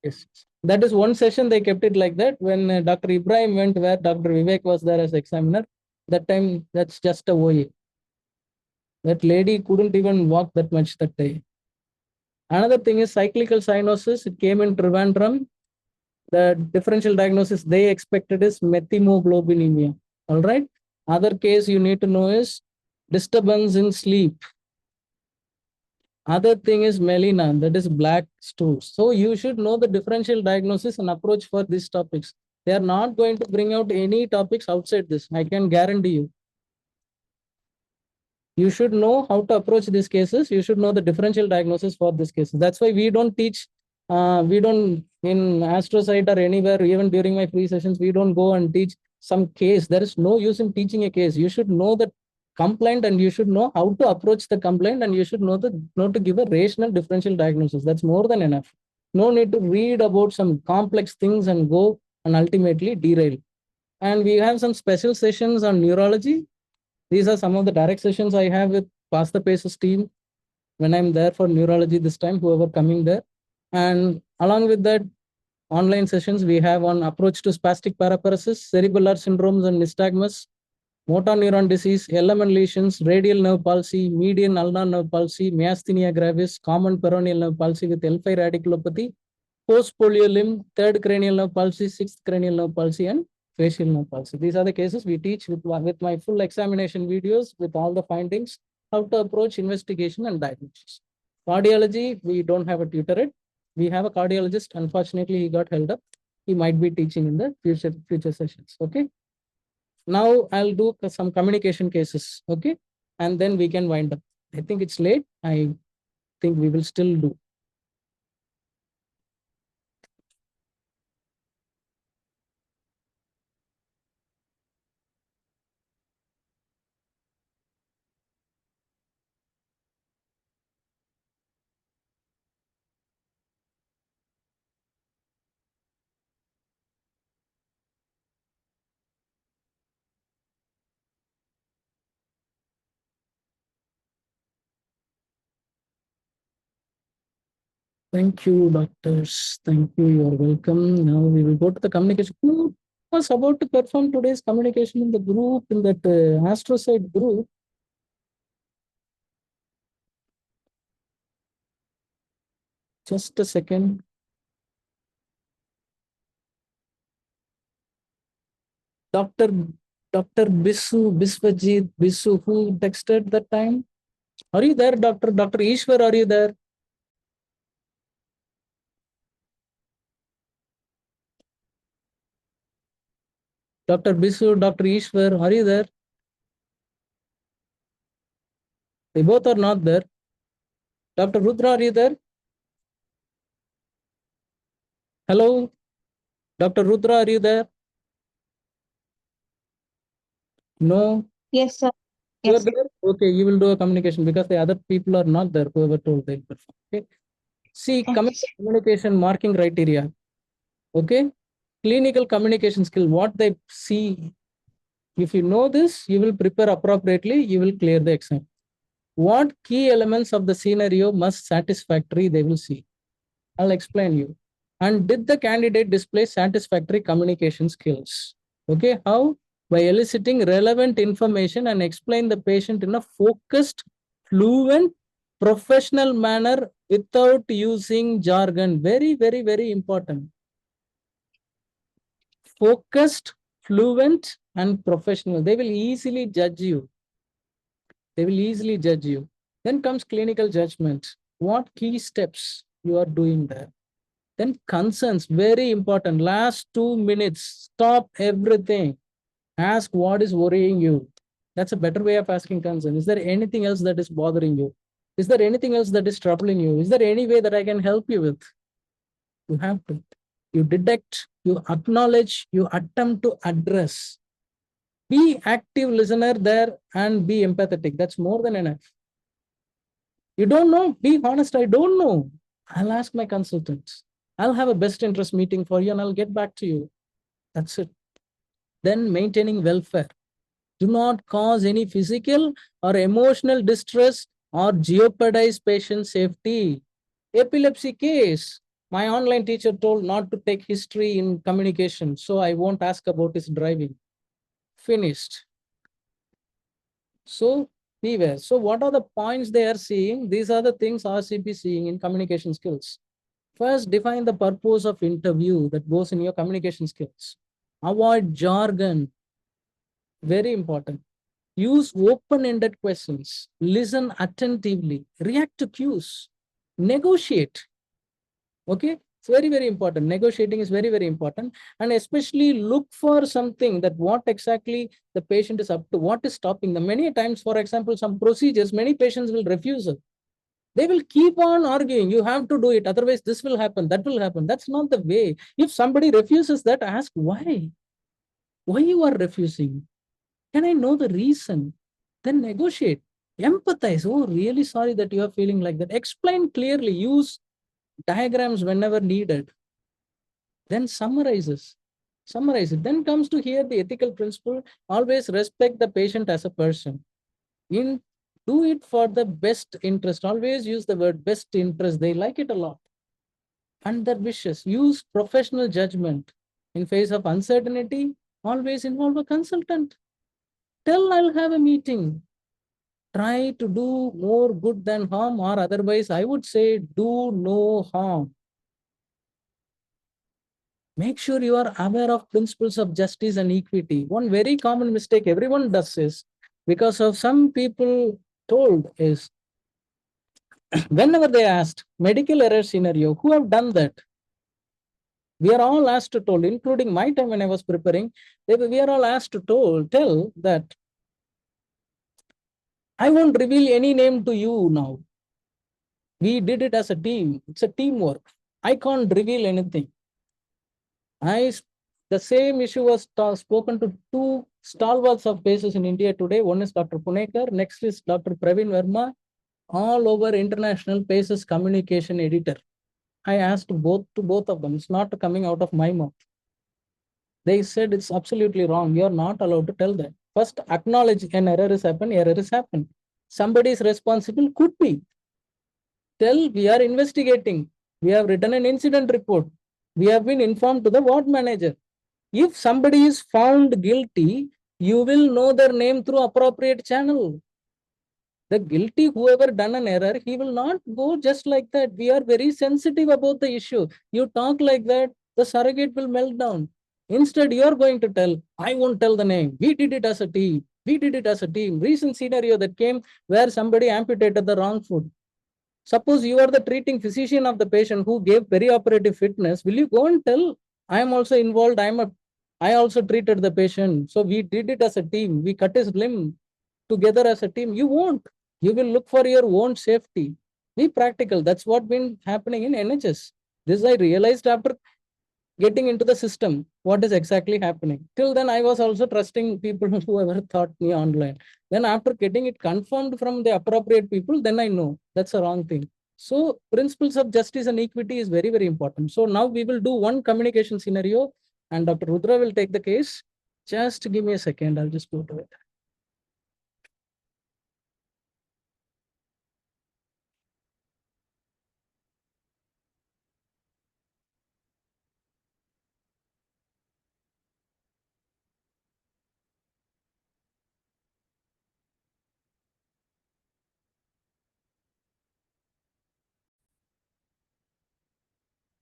Yes, that is one session they kept it like that. When Dr. Ibrahim went where Dr. Vivek was there as examiner, that time that's just a OA. That lady couldn't even walk that much that day. Another thing is cyclical cyanosis. It came in Trivandrum. The differential diagnosis they expected is methemoglobinemia. All right. Other case you need to know is disturbance in sleep. Other thing is melena, that is black stools. So you should know the differential diagnosis and approach for these topics. They are not going to bring out any topics outside this. I can guarantee you. You should know how to approach these cases. You should know the differential diagnosis for these cases. That's why we don't teach, we don't in astrocyte or anywhere, even during my free sessions, we don't go and teach some case. There is no use in teaching a case. You should know the complaint and you should know how to approach the complaint and you should know to give a rational differential diagnosis. That's more than enough. No need to read about some complex things and go and ultimately derail. And we have some special sessions on neurology. These are some of the direct sessions I have with Pass the Paces team when I'm there for neurology this time, whoever coming there. And along with that, online sessions we have on approach to spastic paraparesis, cerebellar syndromes and nystagmus, motor neuron disease, LMN lesions, radial nerve palsy, median ulnar nerve palsy, myasthenia gravis, common peroneal nerve palsy with L5 radiculopathy, post-polio limb, third cranial nerve palsy, sixth cranial nerve palsy, and facial nerve palsy. These are the cases we teach with my full examination videos with all the findings, how to approach investigation and diagnosis. Cardiology, we don't have a tutorate. We have a cardiologist. Unfortunately, he got held up. He might be teaching in the future sessions. Okay. Now I'll do some communication cases. Okay. And then we can wind up. I think it's late. I think we will still do. Thank you, doctors. Thank you. You're welcome. Now we will go to the communication. Who was about to perform today's communication in the group, in that astrocyte group? Just a second. Dr. Biswajit Bisu, who texted that time? Are you there, Dr. Ishwar? Are you there? Dr. Bisu, Dr. Ishwar, are you there? They both are not there. Dr. Rudra, are you there? Hello? Dr. Rudra, are you there? No? Yes, sir. You are Yes. there? Okay, you will do a communication because the other people are not there, whoever told they'll perform. Okay. See, coming to communication marking criteria. Okay. Clinical communication skill, what they see. If you know this, you will prepare appropriately, you will clear the exam. What key elements of the scenario must satisfactory, they will see. I'll explain you. And did the candidate display satisfactory communication skills? Okay, how? By eliciting relevant information and explain the patient in a focused, fluent, professional manner without using jargon. Very, very, very important. Focused, fluent, and professional. They will easily judge you. They will easily judge you. Then comes clinical judgment. What key steps you are doing there? Then concerns, very important. Last 2 minutes, stop everything. Ask what is worrying you. That's a better way of asking concern. Is there anything else that is bothering you? Is there anything else that is troubling you? Is there any way that I can help you with? You have to. You detect, you acknowledge, you attempt to address. Be active listener there and be empathetic. That's more than enough. You don't know, be honest, I don't know. I'll ask my consultants. I'll have a best interest meeting for you and I'll get back to you. That's it. Then maintaining welfare. Do not cause any physical or emotional distress or jeopardize patient safety. Epilepsy case. My online teacher told not to take history in communication, so I won't ask about his driving. Finished. So beware. So what are the points they are seeing? These are the things RCP seeing in communication skills. First, define the purpose of interview that goes in your communication skills. Avoid jargon. Very important. Use open-ended questions. Listen attentively. React to cues. Negotiate. Okay, it's very, very important. Negotiating is very, very important. And especially look for something that what exactly the patient is up to, what is stopping them. Many times, for example, some procedures, many patients will refuse it. They will keep on arguing. You have to do it. Otherwise, this will happen. That will happen. That's not the way. If somebody refuses that, ask why. Why you are refusing? Can I know the reason? Then negotiate. Empathize. Oh, really sorry that you are feeling like that. Explain clearly. Use diagrams whenever needed. Then summarizes. Summarize it. Then comes to here the ethical principle. Always respect the patient as a person. Do it for the best interest. Always use the word best interest. They like it a lot. And their wishes. Use professional judgment. In face of uncertainty, always involve a consultant. Tell I'll have a meeting. Try to do more good than harm, or otherwise, I would say do no harm. Make sure you are aware of principles of justice and equity. One very common mistake everyone does is, because of some people told is, whenever they asked medical error scenario, who have done that? We are all asked to told, including my time when I was preparing, we are all asked to tell that I won't reveal any name to you now. We did it as a team. It's a teamwork. I can't reveal anything. The same issue was spoken to two stalwarts of cases in India today. One is Dr. Punekar, next is Dr. Praveen Verma, all over international PACES communication editor. I asked both of them. It's not coming out of my mouth. They said it's absolutely wrong. You're not allowed to tell that. First, acknowledge an error is happened. Somebody is responsible, could be. Tell we are investigating. We have written an incident report. We have been informed to the ward manager. If somebody is found guilty, you will know their name through appropriate channel. The guilty, whoever done an error, he will not go just like that. We are very sensitive about the issue. You talk like that, the surrogate will melt down. Instead, you are going to tell, I won't tell the name. We did it as a team. We did it as a team. Recent scenario that came where somebody amputated the wrong foot. Suppose you are the treating physician of the patient who gave perioperative fitness. Will you go and tell, I am also involved. I also treated the patient. So we did it as a team. We cut his limb together as a team. You won't. You will look for your own safety. Be practical. That's what been happening in NHS. This I realized after getting into the system, what is exactly happening. Till then, I was also trusting people who ever taught me online. Then after getting it confirmed from the appropriate people, then I know that's a wrong thing. So principles of justice and equity is very, very important. So now we will do one communication scenario and Dr. Rudra will take the case. Just give me a second. I'll just go to it.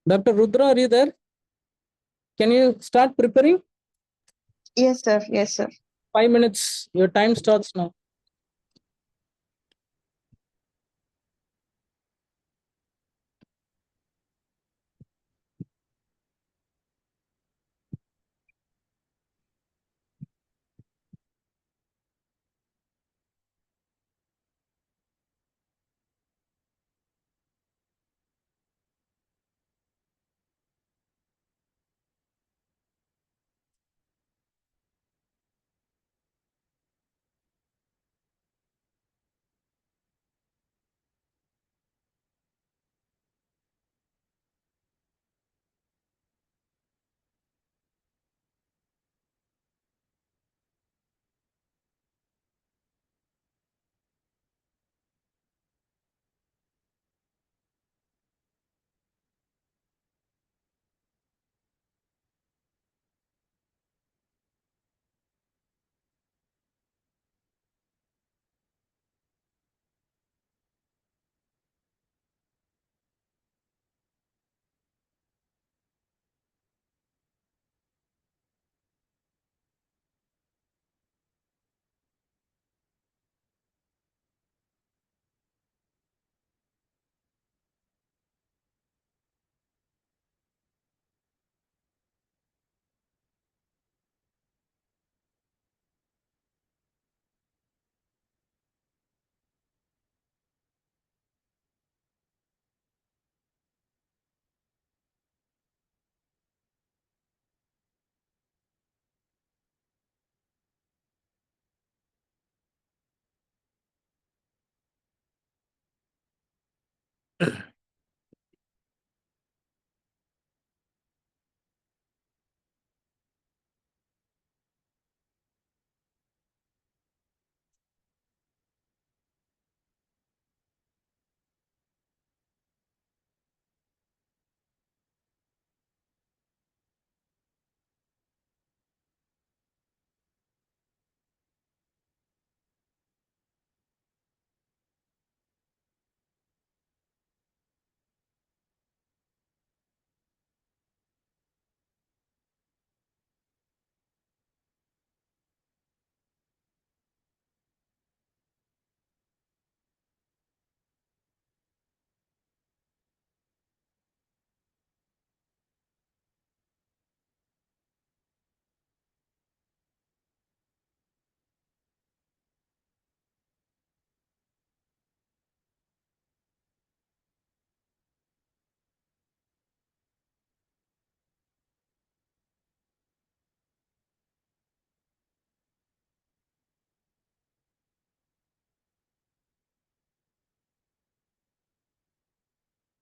Dr. Rudra, are you there? Can you start preparing? Yes, sir. Yes, sir. 5 minutes. Your time starts now.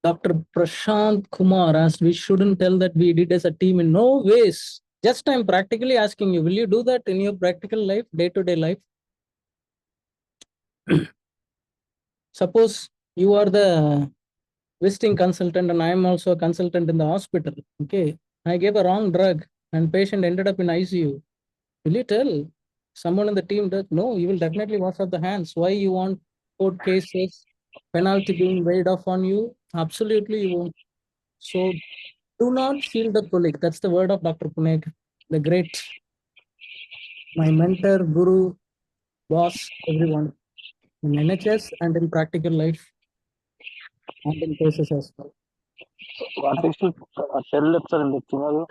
Dr. Prashant Kumar asked, we shouldn't tell that we did as a team in no ways. Just I'm practically asking you, will you do that in your practical life, day-to-day life? Suppose you are the visiting consultant and I am also a consultant in the hospital. Okay. I gave a wrong drug and patient ended up in ICU. Will you tell someone in the team that no, you will definitely wash off the hands? Why you want court cases, penalty being weighed off on you? Absolutely you won't. So do not shield the colleague. That's the word of Dr. Punek, the great, my mentor, guru, boss, everyone in NHS and in practical life and in cases as well. What is to tell lecture in the scenario?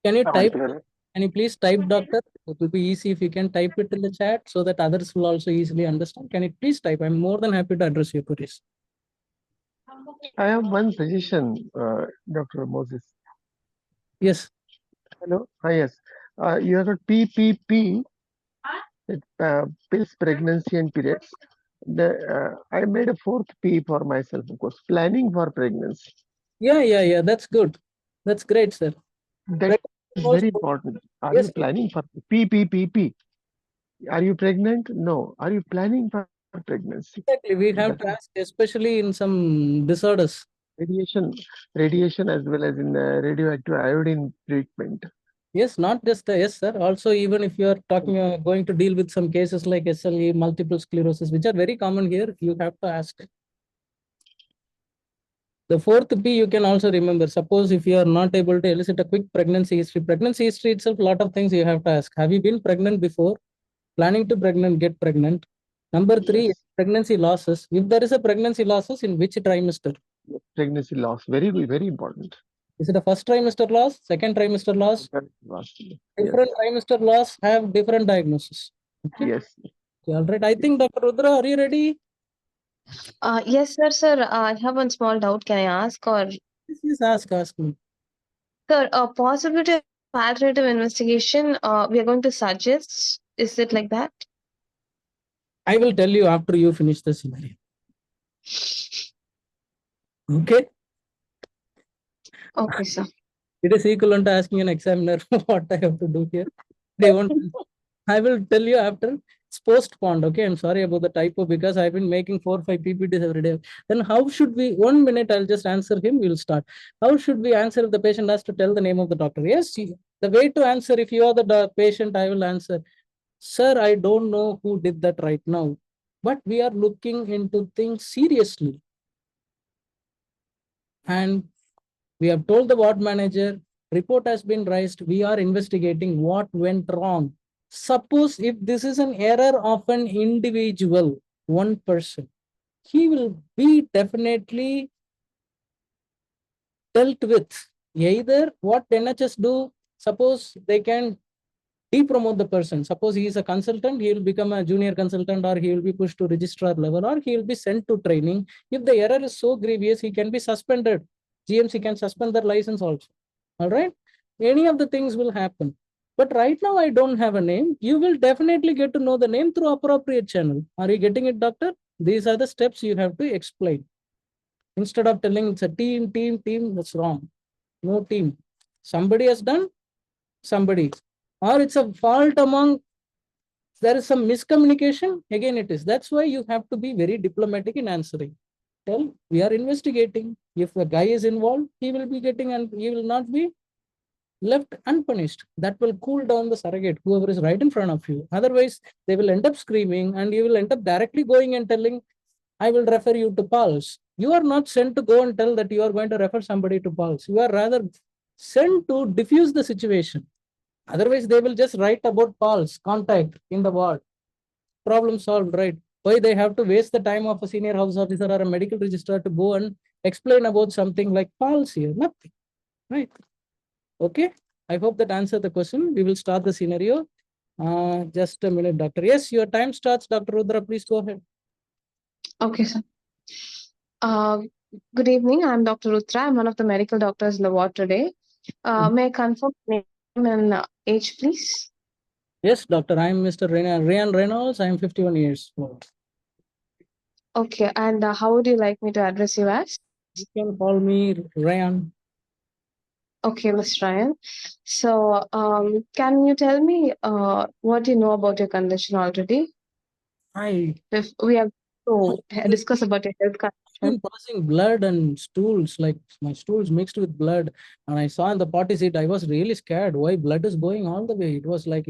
Can you type? Particularly. Can you please type, doctor? It will be easy if you can type it in the chat so that others will also easily understand. Can you please type? I'm more than happy to address your queries. I have one suggestion, Dr. Moses. Yes. Hello. Yes. You have got PPP, pills, pregnancy and periods. I made a 4th P for myself, of course, planning for pregnancy. Yeah. That's good. That's great, sir. That is very important. Are Yes, you planning for P? Are you pregnant? No. Are you planning for pregnancy? exactly. We have That to is ask, especially in some disorders. radiation as well as in radioactive iodine treatment. Yes, not just the yes, sir. Also, even if you are talking, going to deal with some cases like SLE, multiple sclerosis, which are very common here, you have to ask. The 4th P you can also remember. Suppose if you are not able to elicit a quick pregnancy history itself, a lot of things you have to ask. Have you been pregnant before? Planning to get pregnant. Number 3, Yes. pregnancy losses. If there is a pregnancy losses, in which trimester? Pregnancy loss, very important. Is it a first trimester loss, second trimester loss? Loss. Different trimester loss have different diagnosis. Okay. Yes. All right. I think Dr. Rudra, are you ready? Yes, sir. I have one small doubt. Can I ask? Or, Please ask me. sir, a possibility of alternative investigation, we are going to suggest. Is it like that? I will tell you after you finish the scenario. Okay. Okay, sir. It is equivalent to asking an examiner what I have to do here. They won't. I will tell you after. It's postponed. Okay. I'm sorry about the typo because I've been making 4 or 5 PPTs every day. Then how should we? 1 minute, I'll just answer him. We'll start. How should we answer if the patient has to tell the name of the doctor? Yes. The way to answer, if you are the patient, I will answer. Sir, I don't know who did that right now, but we are looking into things seriously. And we have told the ward manager, report has been raised. We are investigating what went wrong. Suppose if this is an error of an individual, one person, he will be definitely dealt with. Either what NHS do, suppose they can de-promote the person. Suppose he is a consultant, he will become a junior consultant, or he will be pushed to registrar level, or he will be sent to training. If the error is so grievous, he can be suspended. GMC can suspend their license also. All right. Any of the things will happen. But right now, I don't have a name. You will definitely get to know the name through appropriate channel. Are you getting it, doctor? These are the steps you have to explain. Instead of telling it's a team, that's wrong. No team. Somebody has done, somebody. Or it's a fault among, there is some miscommunication. Again, it is. That's why you have to be very diplomatic in answering. Tell, we are investigating. If a guy is involved, he will be getting, and he will not be left unpunished. That will cool down the surrogate, whoever is right in front of you. Otherwise, they will end up screaming, and you will end up directly going and telling, I will refer you to Pulse. You are not sent to go and tell that you are going to refer somebody to Pulse. You are rather sent to diffuse the situation. Otherwise, they will just write about Pulse, contact in the ward. Problem solved, right? Why they have to waste the time of a senior house officer or a medical registrar to go and explain about something like Pulse here? Nothing, right? Okay. I hope that answered the question. We will start the scenario. Just a minute, doctor. Yes, your time starts, Dr. Rudra. Please go ahead. Okay, sir. Good evening. I'm Dr. Rutra. I'm one of the medical doctors in the ward today. May I confirm name and age, please? Yes, doctor. I'm Mr. Ryan Reynolds. I'm 51 years old. Okay, and how would you like me to address you as? You can call me Ryan. Okay, Ms. Ryan. So, can you tell me what you know about your condition already? If we have to discuss about your health condition. Been passing blood and stools, like my stools mixed with blood. And I saw in the party seat, I was really scared why blood is going all the way. It was like,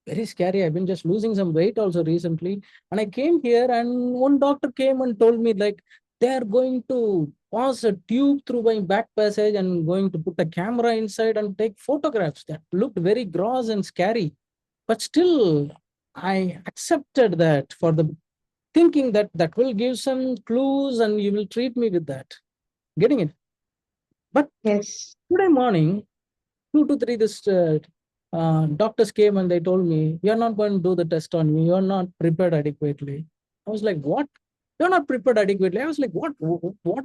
very scary. I've been just losing some weight also recently. And I came here, and one doctor came and told me, like, they are going to pass a tube through my back passage and going to put a camera inside and take photographs. That looked very gross and scary. But still, I accepted that, for the thinking that that will give some clues and you will treat me with that. Getting it? But Yes. today morning, 2 to 3, this doctors came and they told me, you're not going to do the test on me. You're not prepared adequately. I was like, what? You're not prepared adequately. I was like, what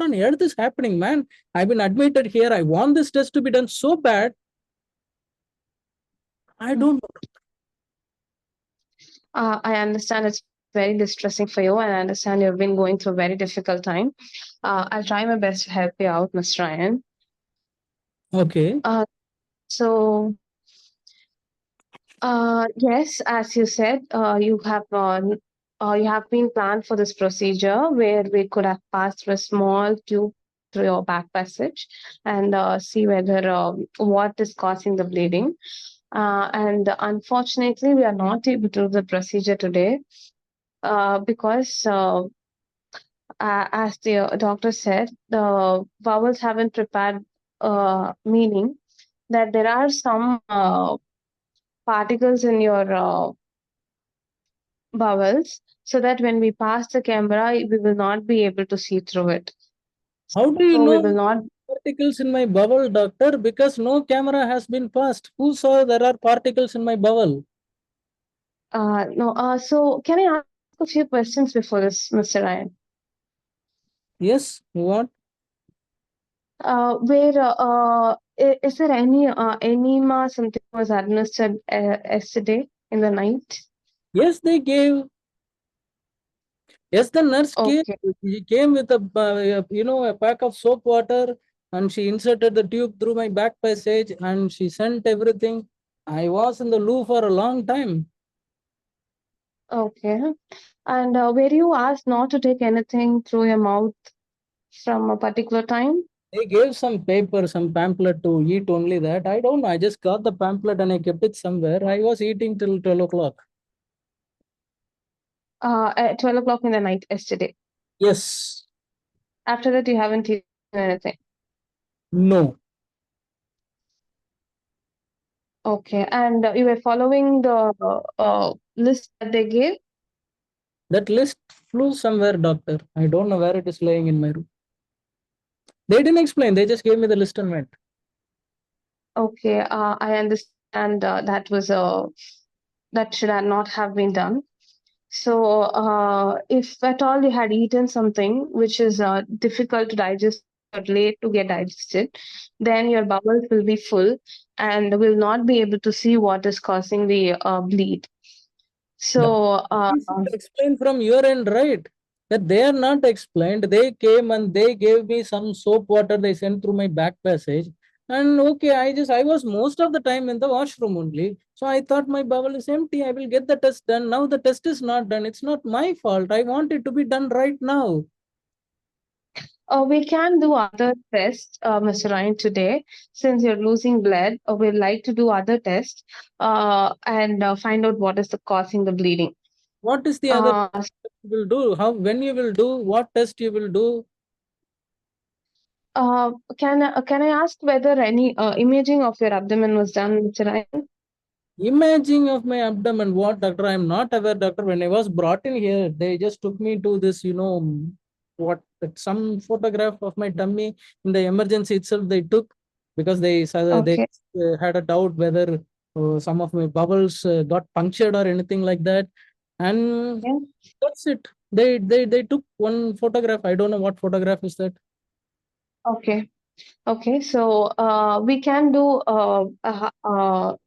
on earth is happening, man? I've been admitted here. I want this test to be done so bad. I don't know. I understand it's very distressing for you, and I understand you've been going through a very difficult time. I'll try my best to help you out, Mr. Ryan. Okay. So, yes, as you said, you have been planned for this procedure where we could have passed through a small tube through your back passage and see whether what is causing the bleeding. And unfortunately, we are not able to do the procedure today because, as the doctor said, the bowels haven't prepared, meaning that there are some particles in your bowels, so that when we pass the camera, we will not be able to see through it. How do you So we know will not. particles in my bowel, doctor? Because no camera has been passed. Who saw there are particles in my bowel? No. So can I ask a few questions before this, Mr. Ryan? Yes. What? Is there any enema something was administered yesterday in the night? Yes, they gave. Yes, the nurse came. Okay. She came with a pack of soap water, and she inserted the tube through my back passage, and she sent everything. I was in the loo for a long time. Okay. And were you asked not to take anything through your mouth from a particular time? They gave some paper, some pamphlet to eat only that. I don't know. I just got the pamphlet and I kept it somewhere. I was eating till 12 o'clock. At 12 o'clock in the night yesterday. Yes. After that, you haven't eaten anything. No. Okay. And you were following the list that they gave? That list flew somewhere, doctor. I don't know where it is laying in my room. They didn't explain. They just gave me the list and went. Okay. I understand that should have not have been done. So, if at all you had eaten something which is difficult to digest or late to get digested, then your bowels will be full and will not be able to see what is causing the bleed. So, You should explain from your end, right? That they are not explained. They came and they gave me some soap water they sent through my back passage. And okay, I was most of the time in the washroom only. So I thought my bowel is empty. I will get the test done. Now the test is not done. It's not my fault. I want it to be done right now. we can do other tests, Mr. Ryan, today. Since you're losing blood, we'd like to do other tests and find out what is the causing the bleeding. What is the other Uh, test you will do? How, when you will do? What test you will do? can I ask whether any imaging of your abdomen was done, Mr. Ryan? Imaging of my abdomen. What, doctor? I'm not aware, doctor. When I was brought in here, they just took me to this, some photograph of my tummy in the emergency itself. They took because they Okay. had a doubt whether some of my bowels got punctured or anything like that, and Yeah. that's it. They took one photograph. I don't know what photograph is that. Okay. Okay. So we can do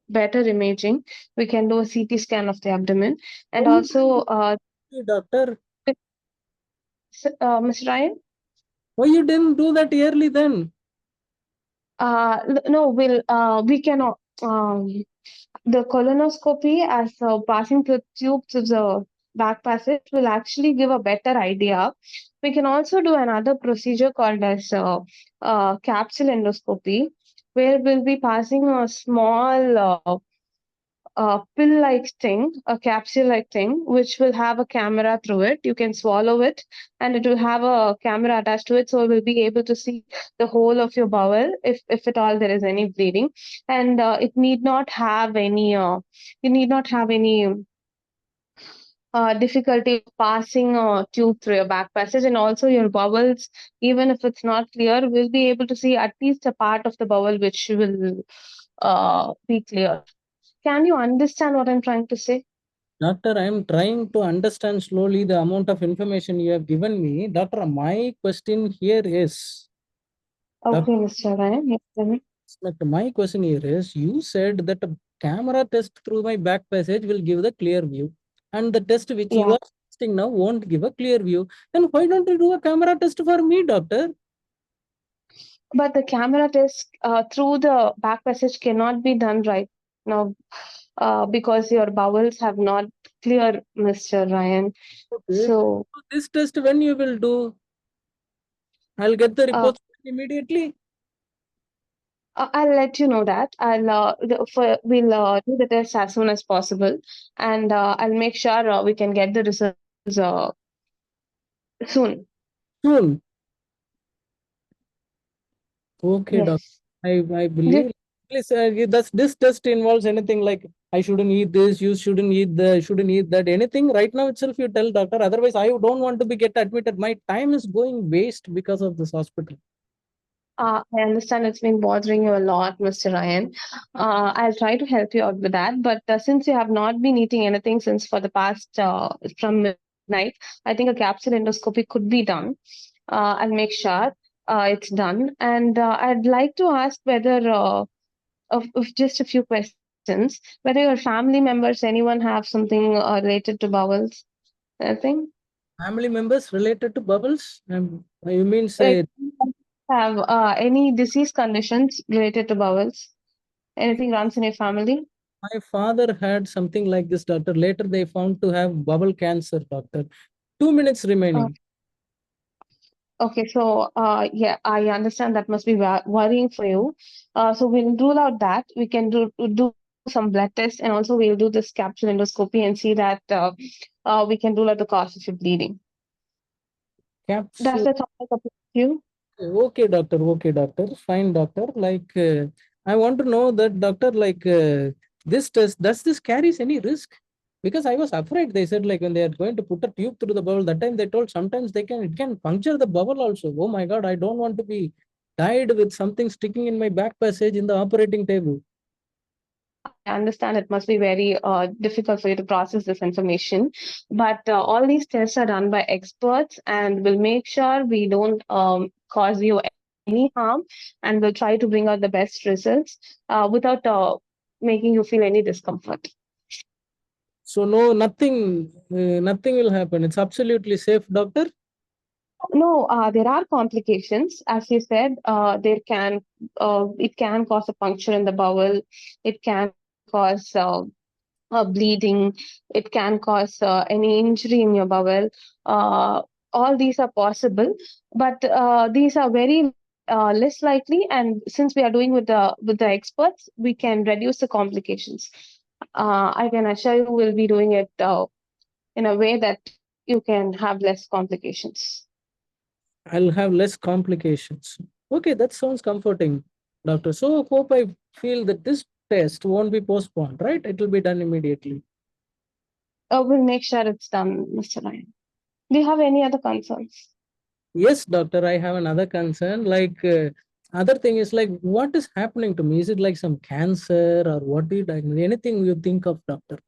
better imaging. We can do a CT scan of the abdomen and Why you also, didn't, doctor? Mr. Ryan. Why you didn't do that early then? No, we cannot. The colonoscopy as passing through tube to the back passage will actually give a better idea. We can also do another procedure called as capsule endoscopy, where we'll be passing a small pill-like thing, a capsule-like thing, which will have a camera through it. You can swallow it, and it will have a camera attached to it, so we'll be able to see the whole of your bowel, if at all there is any bleeding, and it need not have any. You need not have any difficulty passing a tube through your back passage, and also your bowels, even if it's not clear, we'll be able to see at least a part of the bowel which will be clear. Can you understand what I'm trying to say? Doctor, I am trying to understand slowly the amount of information you have given me. Doctor, my question here is, Okay, Doctor, Mr. Ryan. Yes, tell me. my question here is, you said that a camera test through my back passage will give the clear view. And the test which you Yeah. are testing now won't give a clear view. Then why don't you do a camera test for me, doctor? But the camera test through the back passage cannot be done right now because your bowels have not cleared, Mr. Ryan. Okay. So This test when you will do? I'll get the uh, reports immediately. I'll let you know that. We'll do the test as soon as possible, and I'll make sure we can get the results soon. Soon. Okay, doctor. Yes. I believe. Please, does this test involves anything like I shouldn't eat this, you shouldn't eat that, anything right now itself you tell doctor. Otherwise, I don't want to be get admitted. My time is going waste because of this hospital. I understand it's been bothering you a lot, Mr. Ryan. I'll try to help you out with that. But since you have not been eating anything since for the past from midnight, I think a capsule endoscopy could be done. I'll make sure it's done. And I'd like to ask whether, of just a few questions, whether your family members, anyone have something related to bowels, anything? Family members related to bubbles? You mean Like, say have any disease conditions related to bowels? Anything runs in your family? my father had something like this, doctor. Later they found to have bowel cancer, doctor. 2 minutes Uh, remaining. okay, so yeah, I understand that must be worrying for you. So we'll rule out that. We can do some blood tests, and also we'll do this capsule endoscopy and see that we can rule out the cause of your bleeding. Does Capsule. that sound like a plan to you? Okay, doctor. Okay, doctor. Fine, doctor. I want to know that, doctor, this test, does this carries any risk? Because I was afraid. They said, like, when they are going to put a tube through the bowel, that time they told sometimes it can puncture the bowel also. Oh my God, I don't want to be died with something sticking in my back passage in the operating table. I understand it must be very difficult for you to process this information, but all these tests are done by experts, and we'll make sure we don't cause you any harm, and we'll try to bring out the best results without making you feel any discomfort. So no, nothing will happen. It's absolutely safe, doctor. No, there are complications. As you said, it can cause a puncture in the bowel. It can cause bleeding. It can cause any injury in your bowel. Uh, all these are possible, but these are very less likely. And since we are doing with the experts, we can reduce the complications. I can assure you, we'll be doing it in a way that you can have less complications. I'll have less complications. Okay, that sounds comforting, doctor. So hope I feel that this test won't be postponed, right? It will be done immediately. We'll make sure it's done, Mr. Ryan. Do you have any other concerns? Yes, doctor, I have another concern. Other thing is like, what is happening to me? Is it like some cancer or what do you diagnose? Anything you think of, doctor?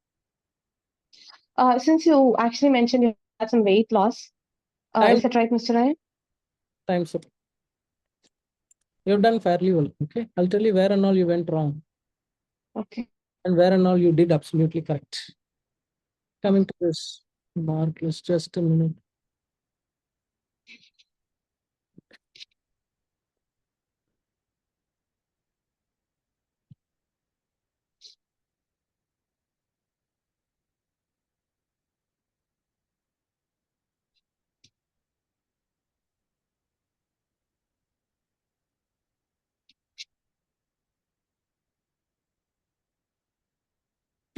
Since you actually mentioned you had some weight loss, Time, is that right, Mr. Ryan? time's up. You've done fairly well. Okay, I'll tell you where and all you went wrong Okay. and where and all you did absolutely correct. Coming to this mark, just a minute.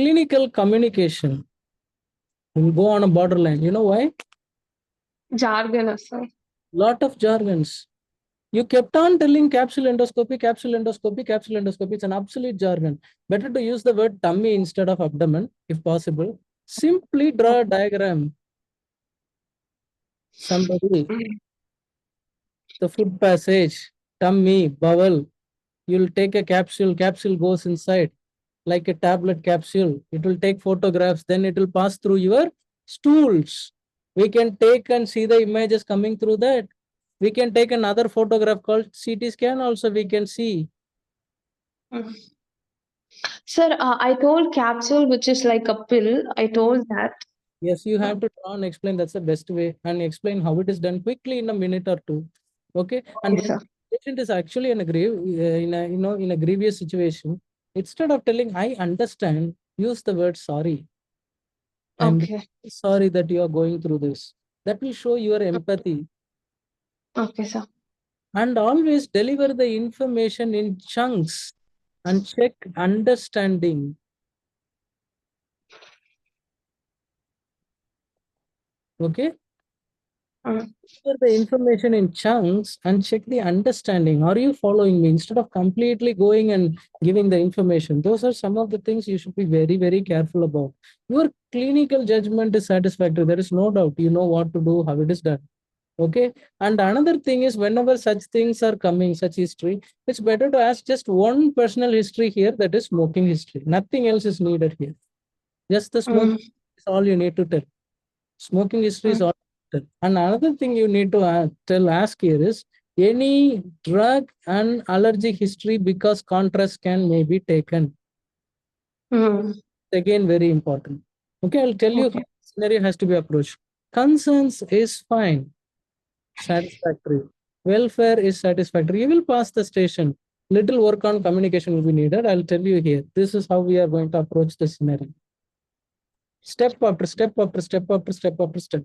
Clinical communication will go on a borderline. You know why? Jargon, sir. Lot of jargons. You kept on telling capsule endoscopy, capsule endoscopy, capsule endoscopy. It's an absolute jargon. Better to use the word tummy instead of abdomen, if possible. Simply draw a diagram. Somebody, the food passage, tummy, bowel. You'll take a capsule goes inside like a tablet capsule. It will take photographs, then it will pass through your stools. We can take and see the images coming through that. We can take another photograph called CT scan also we can see. Sir, I told capsule, which is like a pill. I told that. Yes, you have to draw and explain. That's the best way, and explain how it is done quickly in a minute or two. Okay, and Yes, when sir. the patient is actually in a in a grievous situation, instead of telling I understand, use the word sorry. I'm Okay. sorry that you are going through this. That will show your empathy. Okay, sir. And always deliver the information in chunks and check understanding. Okay. Mm. Deliver the information in chunks and check the understanding. Are you following me? Instead of completely going and giving the information, those are some of the things you should be very, very careful about. Your clinical judgment is satisfactory. There is no doubt. You know what to do, how it is done. Okay. And another thing is, whenever such things are coming, such history, it's better to ask just one personal history here, that is smoking history. Nothing else is needed here. Just the smoking is all you need to tell. Smoking history is all. And another thing you need to ask here is any drug and allergy history, because contrast can may be taken. Again, very important. Okay, I'll tell you Okay. how the scenario has to be approached. Concerns is fine, satisfactory. Welfare is satisfactory. You will pass the station. Little work on communication will be needed. I'll tell you here. This is how we are going to approach the scenario. Step after step after step after step after step.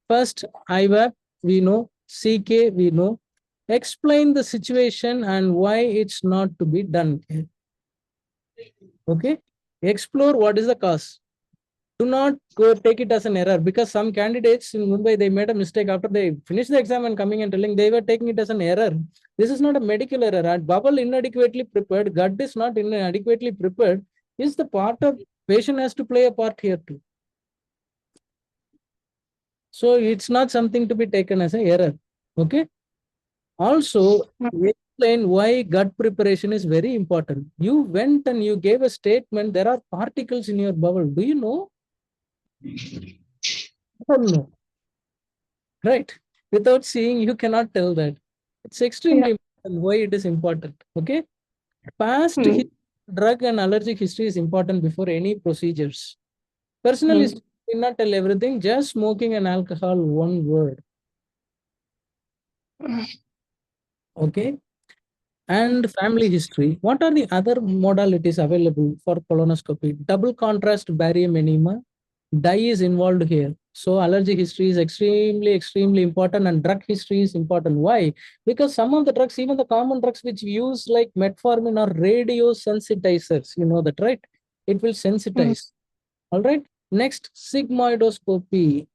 First, IWAP, we know. CK, we know. Explain the situation and why it's not to be done. Okay. Explore what is the cause. Do not go take it as an error, because some candidates in Mumbai, they made a mistake after they finished the exam and coming and telling they were taking it as an error. This is not a medical error. Bubble inadequately prepared, gut is not inadequately prepared, is the part of patient has to play a part here too. So it's not something to be taken as an error. Okay. Also, explain why gut preparation is very important. You went and you gave a statement, there are particles in your bowel. Do you know? No. Right. Without seeing, you cannot tell that. It's extremely important why it is important. Okay. Past drug and allergic history is important before any procedures. Personal history did not tell everything, just smoking and alcohol, one word. Okay. And family history. What are the other modalities available for colonoscopy? Double contrast barium enema. Dye is involved here. So allergy history is extremely, extremely important, and drug history is important. Why? Because some of the drugs, even the common drugs which we use like metformin, are radio sensitizers. You know that, right? It will sensitize. All right. Next, sigmoidoscopy.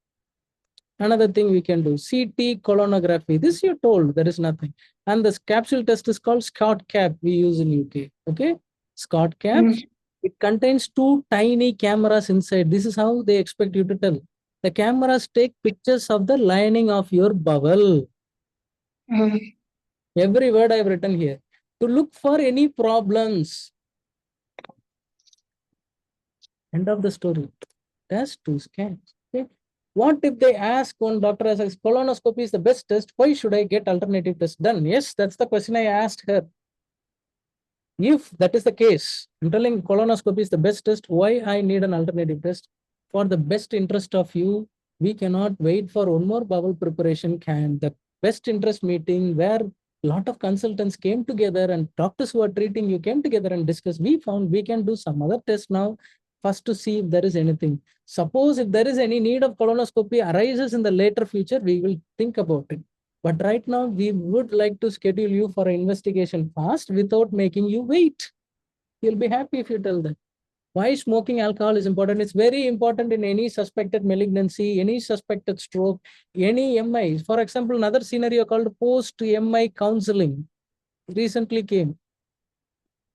Another thing we can do, CT colonography. This you're told, there is nothing. And this capsule test is called Scott cap, we use in UK. Okay, Scott cap. It contains two tiny cameras inside. This is how they expect you to tell. The cameras take pictures of the lining of your bowel. Every word I've written here. To look for any problems. End of the story. Test to scan. Okay. What if they ask one doctor as colonoscopy is the best test? Why should I get alternative test done? Yes, that's the question I asked her. If that is the case, I'm telling colonoscopy is the best test, why I need an alternative test? For the best interest of you, we cannot wait for one more bowel preparation. Can the best interest meeting where a lot of consultants came together and doctors who are treating you came together and discussed, we found we can do some other test now, first to see if there is anything. Suppose if there is any need of colonoscopy arises in the later future, we will think about it. But right now, we would like to schedule you for an investigation fast without making you wait. You'll be happy if you tell them. Why smoking alcohol is important? It's very important in any suspected malignancy, any suspected stroke, any MI. For example, another scenario called post-MI counseling recently came.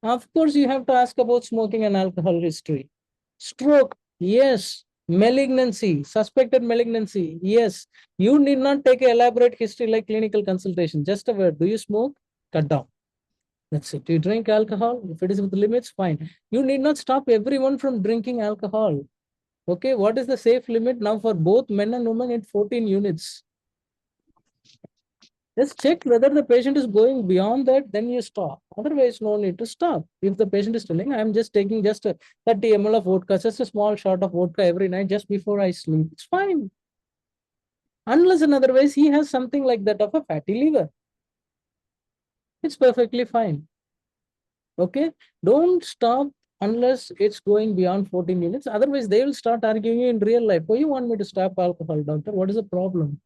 Of course, you have to ask about smoking and alcohol history. Stroke, yes. Malignancy, suspected malignancy, yes. You need not take an elaborate history like clinical consultation. Just a word. Do you smoke? Cut down. That's it. You drink alcohol? If it is with limits, fine. You need not stop everyone from drinking alcohol. Okay, what is the safe limit now for both men and women at 14 units? Just check whether the patient is going beyond that, then you stop. Otherwise, no need to stop. If the patient is telling, I'm just taking just a 30 ml of vodka, just a small shot of vodka every night just before I sleep, it's fine. Unless and otherwise he has something like that of a fatty liver, it's perfectly fine. Okay, don't stop unless it's going beyond 14 units. Otherwise, they will start arguing you in real life. Oh, you want me to stop alcohol, doctor? What is the problem?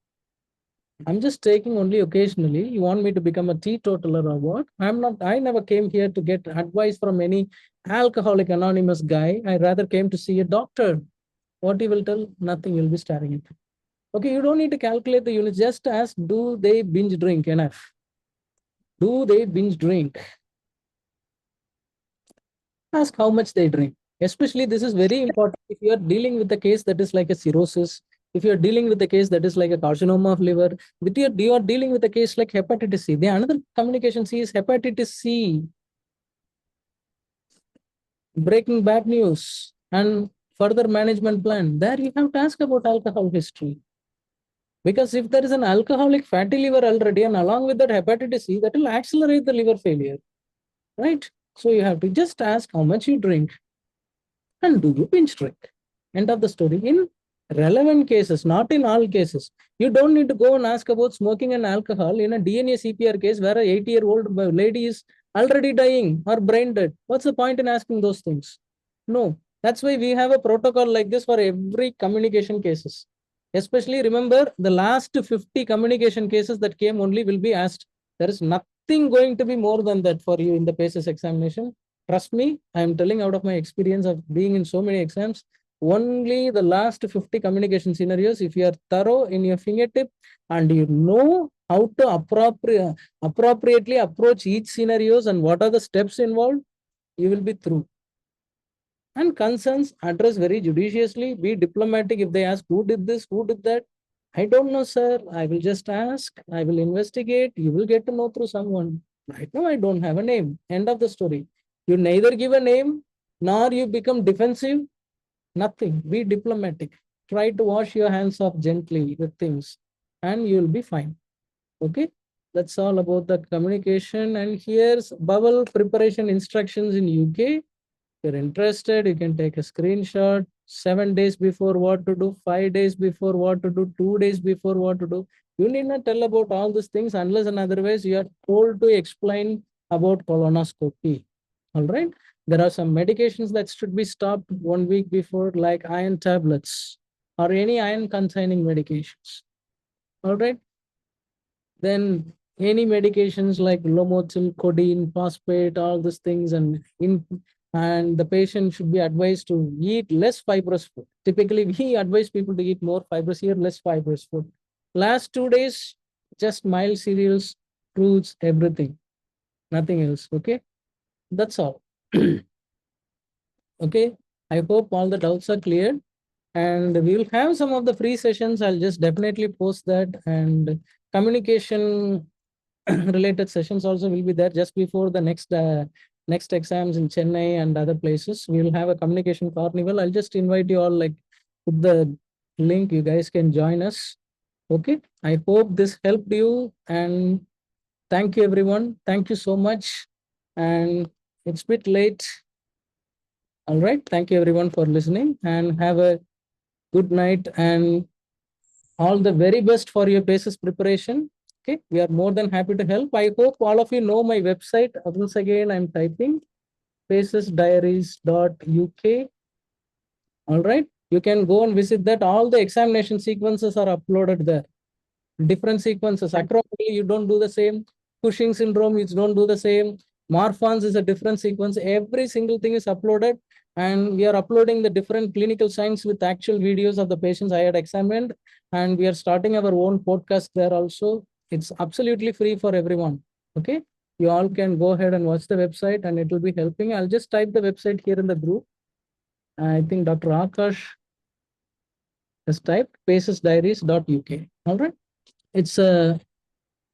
I'm just taking only occasionally. You want me to become a teetotaler or what? I'm not. I never came here to get advice from any alcoholic anonymous guy. I rather came to see a doctor. What he will tell? Nothing. You'll be staring at. Okay, you don't need to calculate the units. Just ask, do they binge drink enough? Do they binge drink? Ask how much they drink. Especially, this is very important if you are dealing with a case that is like a cirrhosis, if you're dealing with a case that is like a carcinoma of liver, with you are dealing with a case like hepatitis C. The another communication C is hepatitis C. Breaking bad news and further management plan. There you have to ask about alcohol history. Because if there is an alcoholic fatty liver already, and along with that hepatitis C, that will accelerate the liver failure, right? So you have to just ask how much you drink and do you binge drink. End of the story. In relevant cases, not in all cases. You don't need to go and ask about smoking and alcohol in a DNA CPR case where a 80-year-old lady is already dying or brain dead. What's the point in asking those things? No. That's why we have a protocol like this for every communication cases. Especially remember the last 50 communication cases that came only will be asked. There is nothing going to be more than that for you in the PACES examination. Trust me, I am telling out of my experience of being in so many exams. Only the last 50 communication scenarios, if you are thorough in your fingertip and you know how to appropriately approach each scenarios and what are the steps involved, you will be through. And concerns address very judiciously, be diplomatic. If they ask who did this, who did that, I don't know, sir. I will just ask, I will investigate. You will get to know through someone. Right now, I don't have a name. End of the story. You neither give a name nor you become defensive. Nothing. Be diplomatic. Try to wash your hands off gently with things and you'll be fine. Okay. That's all about the communication. And here's bowel preparation instructions in UK. If you're interested, you can take a screenshot. 7 days before what to do, 5 days before what to do, 2 days before what to do. You need not tell about all these things unless and otherwise you are told to explain about colonoscopy. All right. There are some medications that should be stopped 1 week before, like iron tablets or any iron containing medications. All right. Then any medications like Lomotil, codeine, phosphate, all these things, and the patient should be advised to eat less fibrous food. Typically, we advise people to eat more fibrous here, less fibrous food. Last 2 days, just mild cereals, fruits, everything, nothing else. Okay, that's all. Okay, I hope all the doubts are clear. And we will have some of the free sessions. I'll just definitely post that. And communication related sessions also will be there just before the next exams in Chennai and other places. We will have a communication carnival. I'll just invite you all, like, put the link. You guys can join us. Okay. I hope this helped you. And thank you, everyone. Thank you so much. And it's a bit late. All right. Thank you, everyone, for listening, and have a good night and all the very best for your PACES preparation. Okay, we are more than happy to help. I hope all of you know my website. Once again, I'm typing pacesdiaries.uk. All right, you can go and visit that. All the examination sequences are uploaded there. Different sequences. Acromegaly, you don't do the same. Cushing syndrome, you don't do the same. Marfan's is a different sequence. Every single thing is uploaded. And we are uploading the different clinical signs with actual videos of the patients I had examined. And we are starting our own podcast there also. It's absolutely free for everyone. Okay. You all can go ahead and watch the website and it will be helping. I'll just type the website here in the group. I think Dr. Akash has typed pacesdiaries.uk. All right. It's a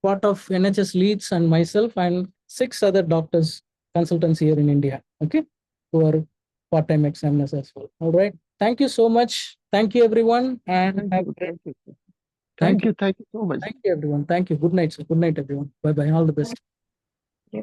part of NHS Leeds and myself and 6 other doctors, consultants here in India. Okay. Who are part-time examiners as well. All right. Thank you so much. Thank you, everyone. And Thank you. Thank you. Thank you so much. Thank you, everyone. Thank you. Good night, sir. Good night, everyone. Bye bye. All the best. Yeah.